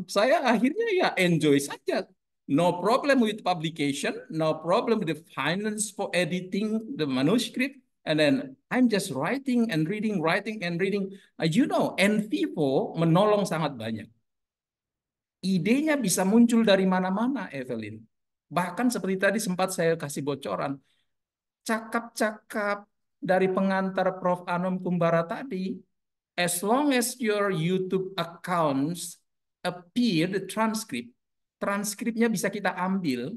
saya akhirnya ya enjoy saja. No problem with publication, no problem with the finance for editing the manuscript, and then I'm just writing and reading, writing and reading. Envivo menolong sangat banyak. Idenya bisa muncul dari mana-mana, Evelyn. Bahkan seperti tadi sempat saya kasih bocoran, cakap-cakap dari pengantar Prof. Anom Kumbara tadi, as long as your YouTube accounts appear the transkripnya bisa kita ambil,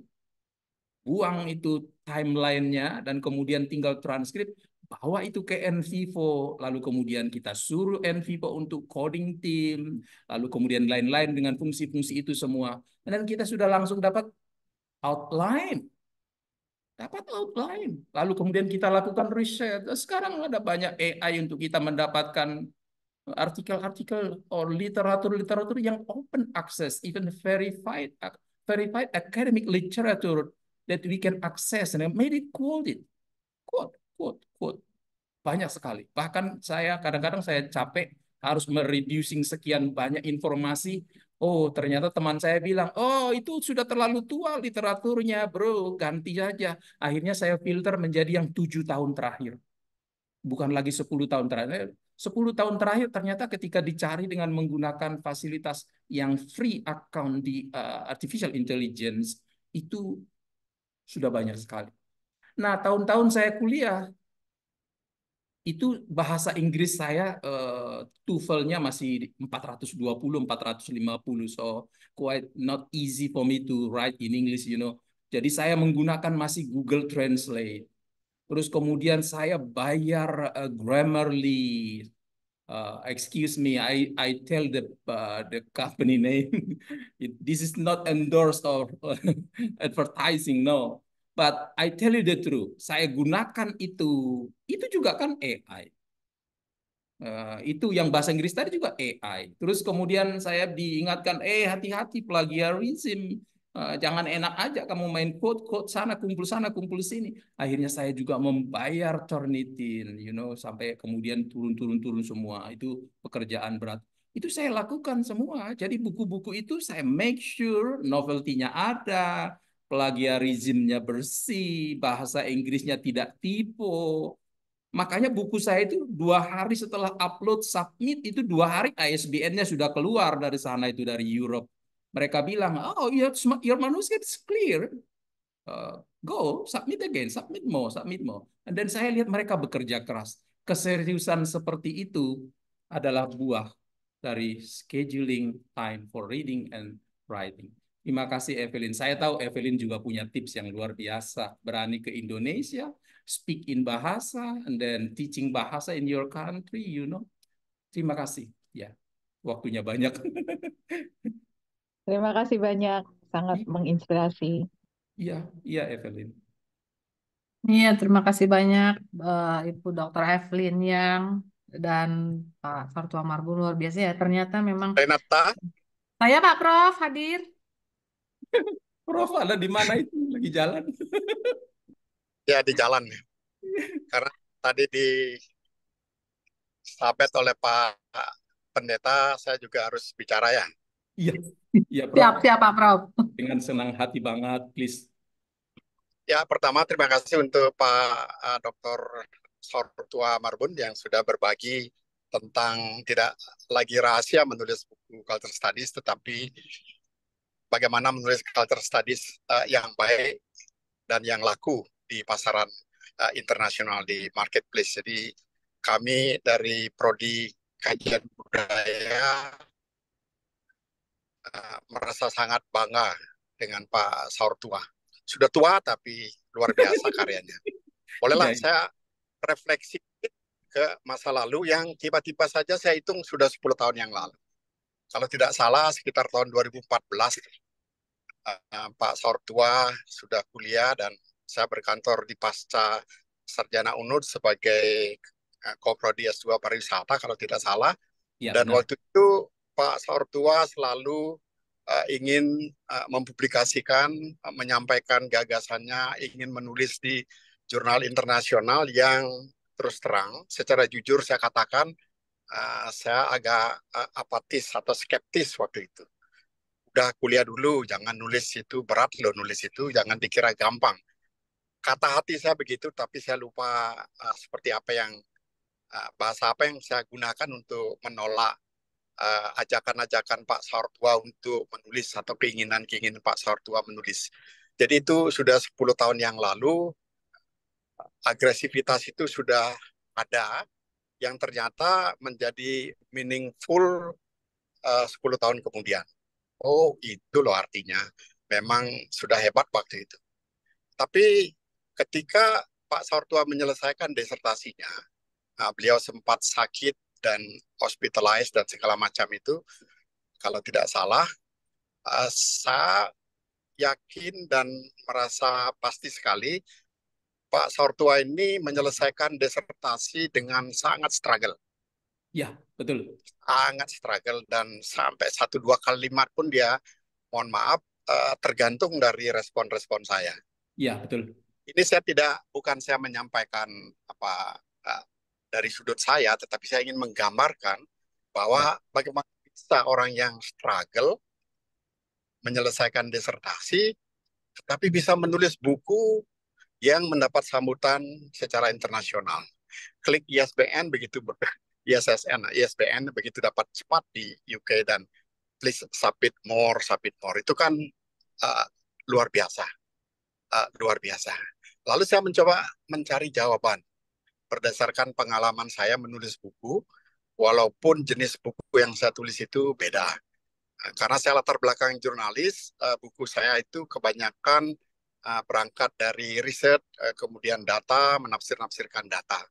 buang itu timelinenya, dan kemudian tinggal transkrip, bawa itu ke NVivo, lalu kemudian kita suruh NVivo untuk coding team, lalu kemudian lain-lain dengan fungsi-fungsi itu semua, dan kita sudah langsung dapat outline. Lalu kemudian kita lakukan riset. Sekarang ada banyak AI untuk kita mendapatkan artikel-artikel atau literatur yang open access, even verified academic literature that we can access and made it quoted, quote. Banyak sekali. Bahkan saya kadang-kadang saya capek harus mereducing sekian banyak informasi. Oh, ternyata teman saya bilang, oh itu sudah terlalu tua literaturnya, bro, ganti aja. Akhirnya saya filter menjadi yang 7 tahun terakhir. Bukan lagi 10 tahun terakhir. 10 tahun terakhir ternyata ketika dicari dengan menggunakan fasilitas yang free account di artificial intelligence, itu sudah banyak sekali. Nah, tahun-tahun saya kuliah, itu bahasa Inggris saya TOEFL-nya masih 420, 450, so quite not easy for me to write in English, you know. Jadi saya menggunakan masih Google Translate. Terus kemudian saya bayar Grammarly. Excuse me, I tell the company name. This is not endorsed or advertising, no. But I tell you the truth, saya gunakan itu juga kan AI. Itu yang bahasa Inggris tadi juga AI. Terus kemudian saya diingatkan, hati-hati plagiarism. Jangan enak aja kamu main quote sana, kumpul sini. Akhirnya saya juga membayar Turnitin, you know, sampai kemudian turun semua. Itu pekerjaan berat. Itu saya lakukan semua. Jadi buku-buku itu saya make sure novelty-nya ada, plagiarismnya bersih, bahasa Inggrisnya tidak typo. Makanya buku saya itu 2 hari setelah upload submit, itu 2 hari ISBN-nya sudah keluar dari sana, itu dari Europe. Mereka bilang, oh your manuscript is clear, go submit again, submit more. Dan saya lihat mereka bekerja keras. Keseriusan seperti itu adalah buah dari scheduling time for reading and writing. Terima kasih Evelyn. Saya tahu Evelyn juga punya tips yang luar biasa. Berani ke Indonesia, speak in bahasa, and then teaching bahasa in your country, you know. Terima kasih. Ya, waktunya banyak. Terima kasih banyak, sangat menginspirasi. Iya Evelyn. Iya, terima kasih banyak Ibu Dr. Evelyn Yang dan Pak Fartua Marbun, luar biasa ya. Ternyata memang Renata, saya Pak Prof hadir. Prof ada di mana itu? Lagi jalan? ya di jalan ya. Karena tadi disabet oleh Pak Pendeta, saya juga harus bicara ya. Iya Prof. Siap Pak Prof. Dengan senang hati banget, please. Ya, pertama terima kasih untuk Pak Dr. Fartua Marbun yang sudah berbagi tentang tidak lagi rahasia menulis buku culture studies, tetapi bagaimana menulis culture studies yang baik dan yang laku di pasaran internasional, di marketplace. Jadi kami dari Prodi Kajian Budaya merasa sangat bangga dengan Pak Saurtua. Sudah tua tapi luar biasa karyanya. Bolehlah saya refleksi ke masa lalu yang tiba-tiba saja saya hitung sudah 10 tahun yang lalu. Kalau tidak salah sekitar tahun 2014 Pak Saurtua sudah kuliah dan saya berkantor di Pasca Sarjana UNUD sebagai Koprodi S2 Pariwisata kalau tidak salah. Ya, dan benar. Waktu itu Pak Saurtua selalu ingin mempublikasikan, menyampaikan gagasannya, ingin menulis di jurnal internasional yang terus terang, secara jujur saya katakan, saya agak apatis atau skeptis waktu itu. Udah kuliah dulu, jangan nulis itu, berat loh nulis itu, jangan dikira gampang. Kata hati saya begitu, tapi saya lupa seperti apa yang, bahasa apa yang saya gunakan untuk menolak ajakan-ajakan Pak Saurtua untuk menulis atau keinginan-keinginan Pak Saurtua menulis. Jadi itu sudah 10 tahun yang lalu, agresivitas itu sudah ada, yang ternyata menjadi meaningful 10 tahun kemudian. Oh, itu loh artinya. Memang sudah hebat waktu itu. Tapi ketika Pak Saurtua menyelesaikan disertasinya, beliau sempat sakit dan hospitalized dan segala macam itu. Kalau tidak salah, saya yakin dan merasa pasti sekali Pak Saurtua ini menyelesaikan disertasi dengan sangat struggle. Ya, betul. Sangat struggle dan sampai 1-2 kalimat pun dia, mohon maaf, tergantung dari respon-respon saya. Ya, betul. Ini bukan saya menyampaikan apa dari sudut saya, tetapi saya ingin menggambarkan bahwa bagaimana bisa orang yang struggle menyelesaikan disertasi, tetapi bisa menulis buku yang mendapat sambutan secara internasional. Klik ISBN begitu ISBN begitu dapat cepat di UK dan please submit more itu kan luar biasa, luar biasa. Lalu saya mencoba mencari jawaban berdasarkan pengalaman saya menulis buku, walaupun jenis buku yang saya tulis itu beda. Karena saya latar belakang jurnalis, buku saya itu kebanyakan berangkat dari riset, kemudian data, menafsir-nafsirkan data.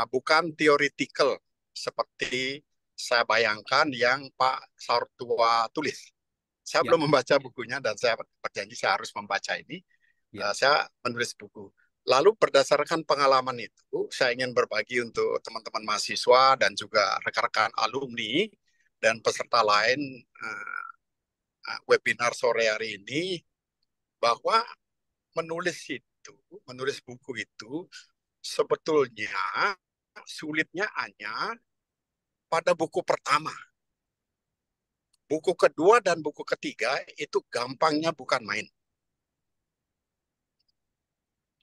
Bukan theoretical seperti saya bayangkan yang Pak Saurtua tulis. Saya belum membaca bukunya dan saya berjanji saya harus membaca ini. Saya menulis buku. Lalu berdasarkan pengalaman itu, saya ingin berbagi untuk teman-teman mahasiswa dan juga rekan-rekan alumni dan peserta lain webinar sore hari ini, bahwa menulis buku itu sebetulnya sulitnya hanya pada buku pertama. Buku kedua dan buku ketiga itu gampangnya bukan main.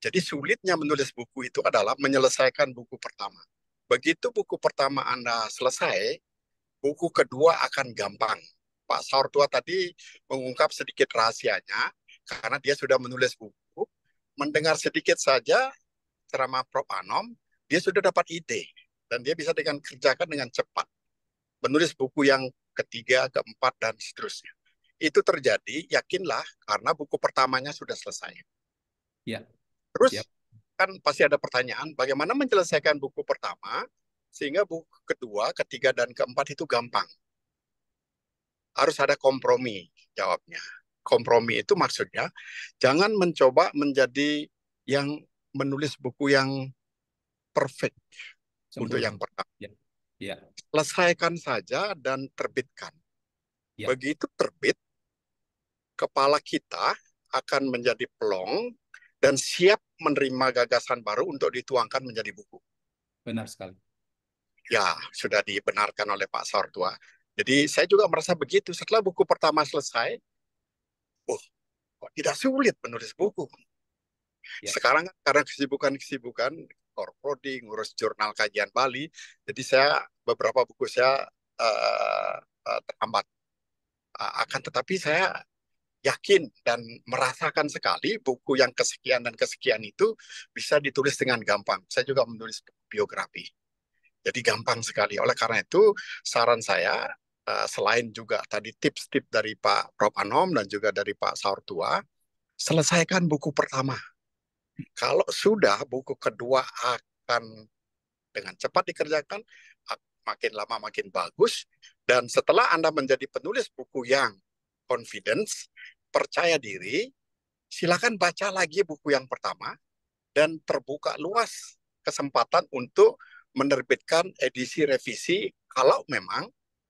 Jadi sulitnya menulis buku itu adalah menyelesaikan buku pertama. Begitu buku pertama Anda selesai, buku kedua akan gampang. Pak Saurtua tadi mengungkap sedikit rahasianya, karena dia sudah menulis buku, mendengar sedikit saja ceramah Prof. Anom, dia sudah dapat ide, dan dia bisa kerjakan dengan cepat. Menulis buku yang ketiga, keempat, dan seterusnya. Itu terjadi, yakinlah, karena buku pertamanya sudah selesai. Ya. Terus kan pasti ada pertanyaan, bagaimana menyelesaikan buku pertama sehingga buku kedua, ketiga, dan keempat itu gampang? Harus ada kompromi, jawabnya. Kompromi itu maksudnya jangan mencoba menjadi yang menulis buku yang perfect untuk yang pertama. Selesaikan saja dan terbitkan. Begitu terbit, kepala kita akan menjadi plong dan siap menerima gagasan baru untuk dituangkan menjadi buku. Benar sekali. Ya, sudah dibenarkan oleh Pak Saurtua. Jadi saya juga merasa begitu. Setelah buku pertama selesai, kok tidak sulit menulis buku. Sekarang karena kesibukan korprodi, ngurus jurnal kajian Bali, jadi beberapa buku saya terhambat. Akan tetapi saya yakin dan merasakan sekali buku yang kesekian dan kesekian itu bisa ditulis dengan gampang. Saya juga menulis biografi. Jadi gampang sekali. Oleh karena itu, saran saya, selain juga tadi tips-tips dari Pak Prof. Anom dan juga dari Pak Saurtua, selesaikan buku pertama. Kalau sudah, buku kedua akan dengan cepat dikerjakan, makin lama makin bagus. Dan setelah Anda menjadi penulis buku yang confidence, percaya diri, silakan baca lagi buku yang pertama dan terbuka luas kesempatan untuk menerbitkan edisi revisi kalau memang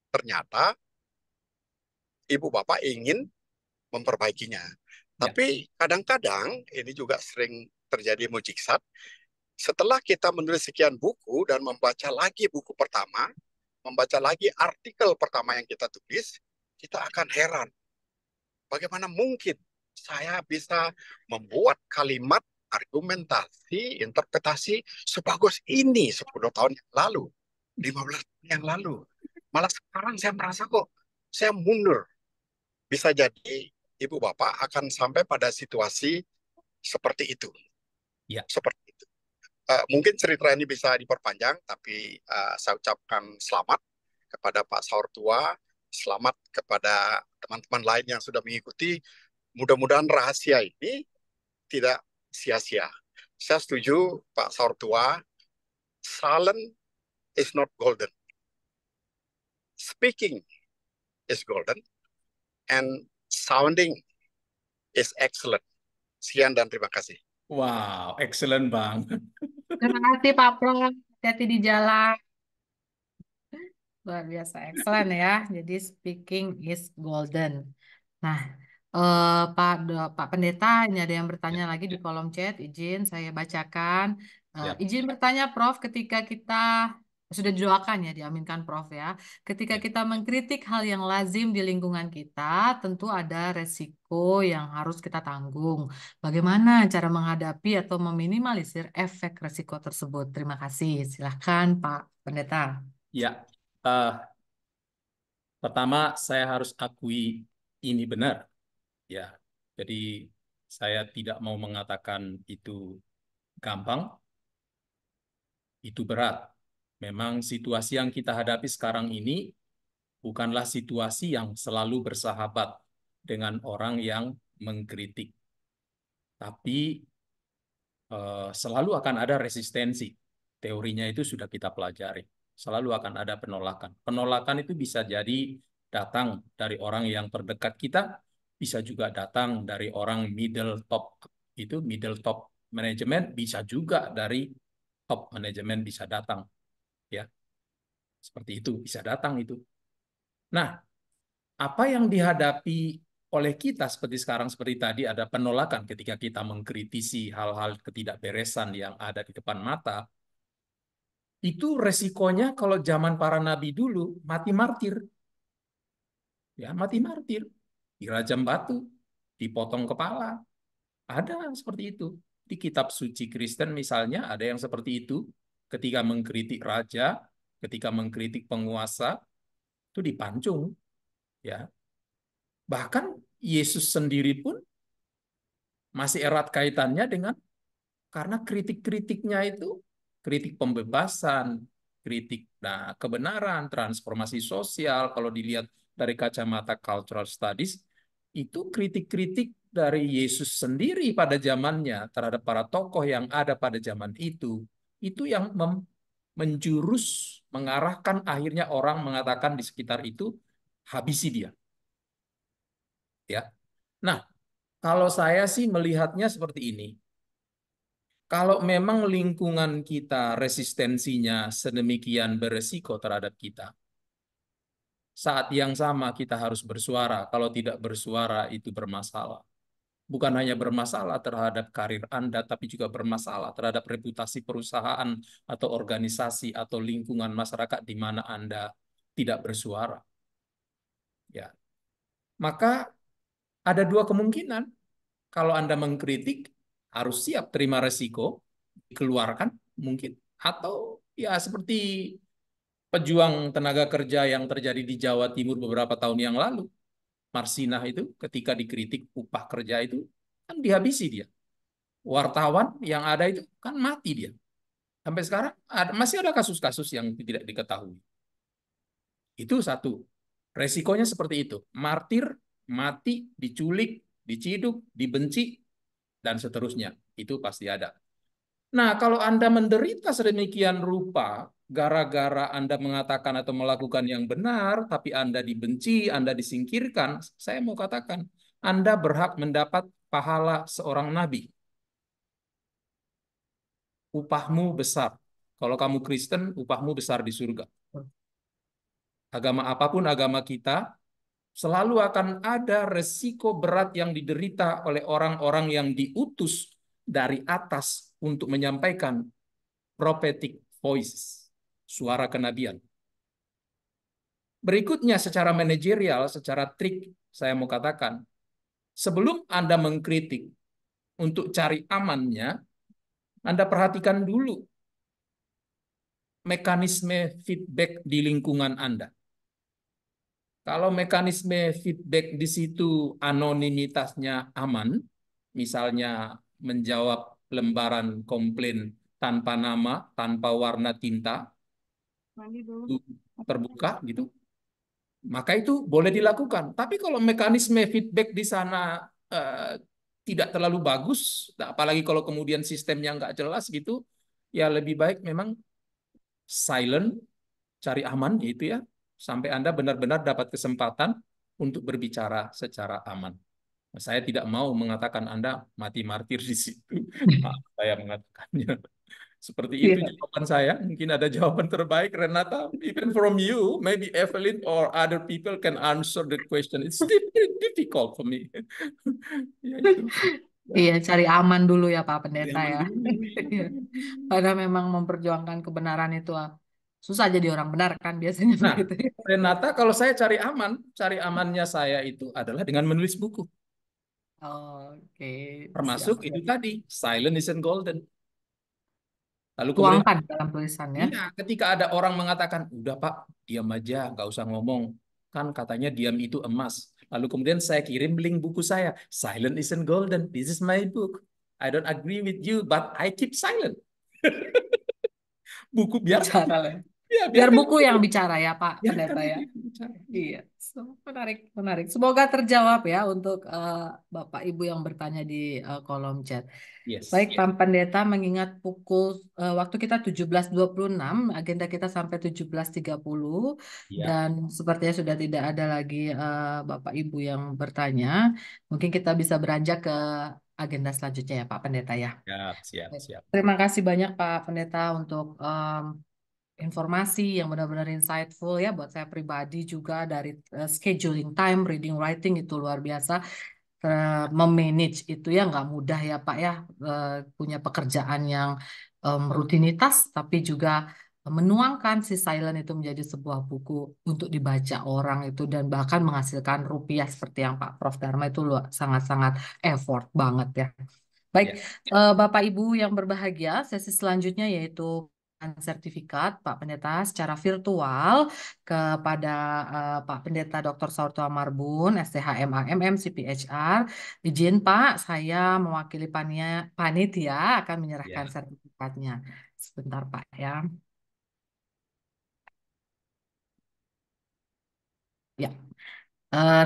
ternyata Ibu Bapak ingin memperbaikinya. Tapi kadang-kadang ini juga sering terjadi mujizat. Setelah kita menulis sekian buku dan membaca lagi buku pertama, membaca lagi artikel pertama yang kita tulis, kita akan heran. Bagaimana mungkin saya bisa membuat kalimat, argumentasi, interpretasi sebagus ini 10 tahun yang lalu, 15 tahun yang lalu. Malah sekarang saya merasa kok saya mundur. Bisa jadi Ibu Bapak akan sampai pada situasi seperti itu. Ya. Seperti itu. mungkin cerita ini bisa diperpanjang, tapi saya ucapkan selamat kepada Pak Saur Tua, selamat kepada teman-teman lain yang sudah mengikuti. Mudah-mudahan rahasia ini tidak sia-sia. Saya setuju Pak Saur Tua, silent is not golden. Speaking is golden, and sounding is excellent. Sekian dan terima kasih. Wow, excellent Bang. Terima kasih Pak Prof. Hati-hati di jalan. Luar biasa, excellent ya. Jadi speaking is golden. Nah, Pak Pendeta, ini ada yang bertanya lagi di kolom chat. Izin saya bacakan. Siap. Izin bertanya, Prof, ketika kita sudah didoakan ya, diaminkan Prof ya. Ketika kita mengkritik hal yang lazim di lingkungan kita, tentu ada resiko yang harus kita tanggung. Bagaimana cara menghadapi atau meminimalisir efek resiko tersebut? Terima kasih. Silahkan, Pak Pendeta. Ya, pertama saya harus akui ini benar. Ya, jadi saya tidak mau mengatakan itu gampang, itu berat. Memang situasi yang kita hadapi sekarang ini bukanlah situasi yang selalu bersahabat dengan orang yang mengkritik. Tapi selalu akan ada resistensi. Teorinya itu sudah kita pelajari. Selalu akan ada penolakan. Penolakan itu bisa jadi datang dari orang yang terdekat kita, bisa juga datang dari orang middle top, itu middle top manajemen, bisa juga dari top manajemen bisa datang. Ya, seperti itu, bisa datang itu. Nah, apa yang dihadapi oleh kita seperti sekarang, seperti tadi ada penolakan ketika kita mengkritisi hal-hal ketidakberesan yang ada di depan mata, itu resikonya kalau zaman para nabi dulu mati martir. Ya, mati martir. Dirajam batu, dipotong kepala. Ada seperti itu. Di kitab suci Kristen misalnya ada yang seperti itu. Ketika mengkritik raja, ketika mengkritik penguasa, itu dipancung. Ya. Bahkan Yesus sendiri pun masih erat kaitannya dengan karena kritik-kritiknya itu kritik pembebasan, kritik kebenaran, transformasi sosial. Kalau dilihat dari kacamata cultural studies, itu kritik-kritik dari Yesus sendiri pada zamannya terhadap para tokoh yang ada pada zaman itu yang menjurus, mengarahkan akhirnya orang mengatakan di sekitar itu habisi dia. Ya. Nah, kalau saya sih melihatnya seperti ini. Kalau memang lingkungan kita resistensinya sedemikian beresiko terhadap kita, saat yang sama kita harus bersuara. Kalau tidak bersuara itu bermasalah. Bukan hanya bermasalah terhadap karir Anda, tapi juga bermasalah terhadap reputasi perusahaan atau organisasi atau lingkungan masyarakat di mana Anda tidak bersuara. Ya. Maka ada dua kemungkinan. Kalau Anda mengkritik, harus siap terima resiko, dikeluarkan mungkin. Atau ya seperti pejuang tenaga kerja yang terjadi di Jawa Timur beberapa tahun yang lalu. Marsinah itu ketika dikritik upah kerja itu, kan dihabisi dia. Wartawan yang ada itu kan mati dia. Sampai sekarang masih ada kasus-kasus yang tidak diketahui. Itu satu. Resikonya seperti itu. Martir, mati, diculik, diciduk, dibenci, dan seterusnya. Itu pasti ada. Nah, kalau Anda menderita sedemikian rupa, gara-gara Anda mengatakan atau melakukan yang benar, tapi Anda dibenci, Anda disingkirkan, saya mau katakan, Anda berhak mendapat pahala seorang nabi. Upahmu besar. Kalau kamu Kristen, upahmu besar di surga. Agama apapun agama kita, selalu akan ada resiko berat yang diderita oleh orang-orang yang diutus dari atas untuk menyampaikan prophetic voice, suara kenabian. Berikutnya secara manajerial, secara trik, saya mau katakan, sebelum Anda mengkritik untuk cari amannya, Anda perhatikan dulu mekanisme feedback di lingkungan Anda. Kalau mekanisme feedback di situ anonimitasnya aman, misalnya menjawab lembaran komplain tanpa nama, tanpa warna tinta, itu terbuka gitu, maka itu boleh dilakukan. Tapi kalau mekanisme feedback di sana tidak terlalu bagus, apalagi kalau kemudian sistemnya nggak jelas gitu, ya lebih baik memang silent, cari aman gitu ya, sampai Anda benar-benar dapat kesempatan untuk berbicara secara aman. Saya tidak mau mengatakan Anda mati martir di situ. Maaf, saya mengatakannya. Seperti itu Iya. jawaban saya. Mungkin ada jawaban terbaik, Renata. Even from you, maybe Evelyn or other people can answer the question. It's very difficult for me. Ya itu. Iya, cari aman dulu ya Pak Pendeta Aman ya. dulu. Iya. Karena memang memperjuangkan kebenaran itu susah jadi orang benar kan biasanya Nah, begitu ya. Renata, kalau saya cari amannya saya itu adalah dengan menulis buku. Oke, siap. Termasuk itu tadi, silent isn't golden. Lalu kemudian, Tuangkan dalam tulisannya. iya, ketika ada orang mengatakan, udah Pak, diam aja, nggak usah ngomong. Kan katanya diam itu emas. Lalu kemudian saya kirim link buku saya. Silent isn't golden. This is my book. I don't agree with you, but I keep silent. Buku biarkan. Bicara lah. Ya, Biar biarkan. buku yang bicara ya Pak Biarkan Pendeta ya. itu bicara. Iya, menarik, menarik. Semoga terjawab ya untuk Bapak Ibu yang bertanya di kolom chat. Yes. Baik, Pak Pendeta, mengingat pukul waktu kita 17.26, agenda kita sampai 17.30, Ya. dan sepertinya sudah tidak ada lagi Bapak Ibu yang bertanya. Mungkin kita bisa beranjak ke agenda selanjutnya ya Pak Pendeta ya. Siap, siap, Baik. siap. Terima kasih banyak Pak Pendeta untuk informasi yang benar-benar insightful ya buat saya pribadi juga dari scheduling time, reading, writing itu luar biasa. Memanage itu ya nggak mudah ya Pak ya. Punya pekerjaan yang rutinitas tapi juga menuangkan si silent itu menjadi sebuah buku untuk dibaca orang itu dan bahkan menghasilkan rupiah seperti yang Pak Prof Dharma itu sangat-sangat effort banget ya. Baik, Ya. Bapak Ibu yang berbahagia, sesi selanjutnya yaitu sertifikat Pak Pendeta secara virtual kepada Pak Pendeta Dr. Saurto Marbun, STHMAMM, CPHR. Izin Pak, saya mewakili panitia akan menyerahkan Ya. sertifikatnya. Sebentar Pak ya. Ya.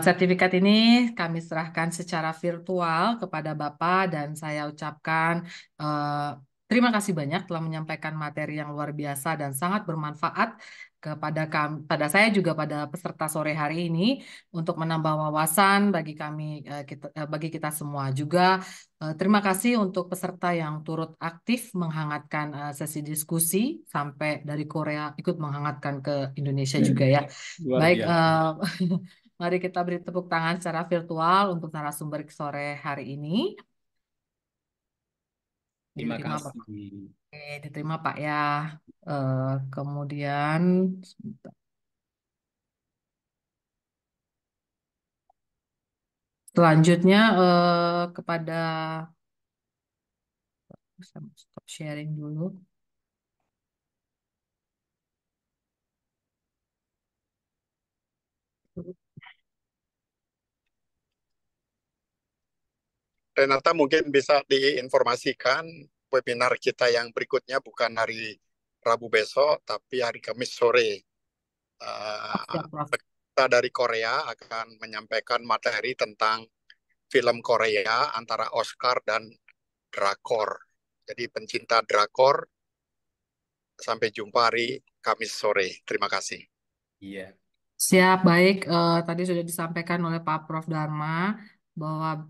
Sertifikat ini kami serahkan secara virtual kepada Bapak dan saya ucapkan terima kasih banyak telah menyampaikan materi yang luar biasa dan sangat bermanfaat kepada kami, pada saya juga pada peserta sore hari ini untuk menambah wawasan bagi kami bagi kita semua juga. Terima kasih untuk peserta yang turut aktif menghangatkan sesi diskusi sampai dari Korea ikut menghangatkan ke Indonesia juga ya. Luar Baik, biasa. mari kita beri tepuk tangan secara virtual untuk narasumber sore hari ini. Terima Diterima Pak. kasih. Oke, diterima Pak ya. Kemudian sebentar. Selanjutnya kepada saya mau stop sharing dulu. Renata mungkin bisa diinformasikan webinar kita yang berikutnya bukan hari Rabu besok, tapi hari Kamis sore. Siap, Prof. Kita dari Korea akan menyampaikan materi tentang film Korea antara Oscar dan drakor. Jadi pencinta drakor, sampai jumpa hari Kamis sore. Terima kasih. Iya. Siap, baik. Tadi sudah disampaikan oleh Pak Prof Dharma bahwa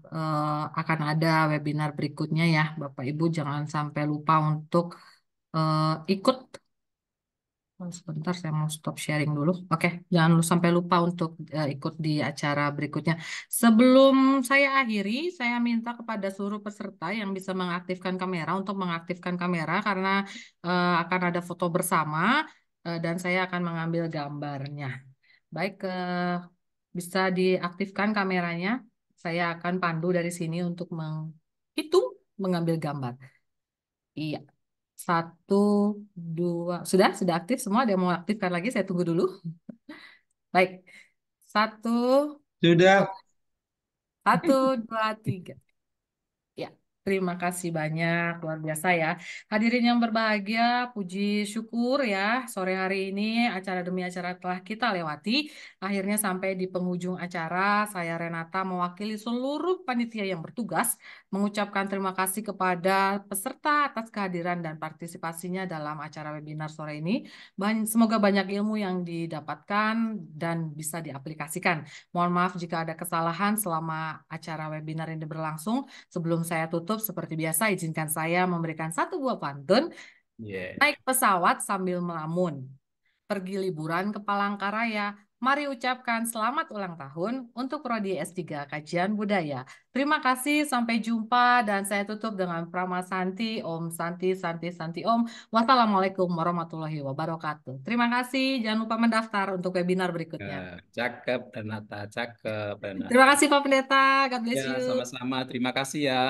akan ada webinar berikutnya ya. Bapak Ibu jangan sampai lupa untuk ikut. Sebentar, saya mau stop sharing dulu. Oke, jangan sampai lupa untuk ikut di acara berikutnya. Sebelum saya akhiri, saya minta kepada seluruh peserta yang bisa mengaktifkan kamera untuk mengaktifkan kamera karena akan ada foto bersama dan saya akan mengambil gambarnya. Baik, bisa diaktifkan kameranya. Saya akan pandu dari sini untuk menghitung, mengambil gambar. Iya. Satu, dua. Sudah aktif semua. Ada yang mau aktifkan lagi? Saya tunggu dulu. Baik. Satu, Sudah. satu, dua, tiga. Ya. Terima kasih banyak, luar biasa ya. Hadirin yang berbahagia, puji syukur ya, sore hari ini acara demi acara telah kita lewati. Akhirnya sampai di penghujung acara, saya Renata mewakili seluruh panitia yang bertugas mengucapkan terima kasih kepada peserta atas kehadiran dan partisipasinya dalam acara webinar sore ini. Semoga banyak ilmu yang didapatkan dan bisa diaplikasikan. Mohon maaf jika ada kesalahan selama acara webinar ini berlangsung. Sebelum saya tutup, seperti biasa, izinkan saya memberikan satu buah pantun. Naik pesawat sambil melamun. Pergi liburan ke Palangkaraya. Mari ucapkan selamat ulang tahun untuk Prodi S3 Kajian Budaya. Terima kasih, sampai jumpa. Dan saya tutup dengan Prama Santi, Om Santi, Santi, Santi Om. Wassalamualaikum warahmatullahi wabarakatuh. Terima kasih, jangan lupa mendaftar untuk webinar berikutnya. Cakep, Renata. Cakep, Renata. Terima kasih Pak Pendeta, God bless Ya, you. sama-sama. Terima kasih ya.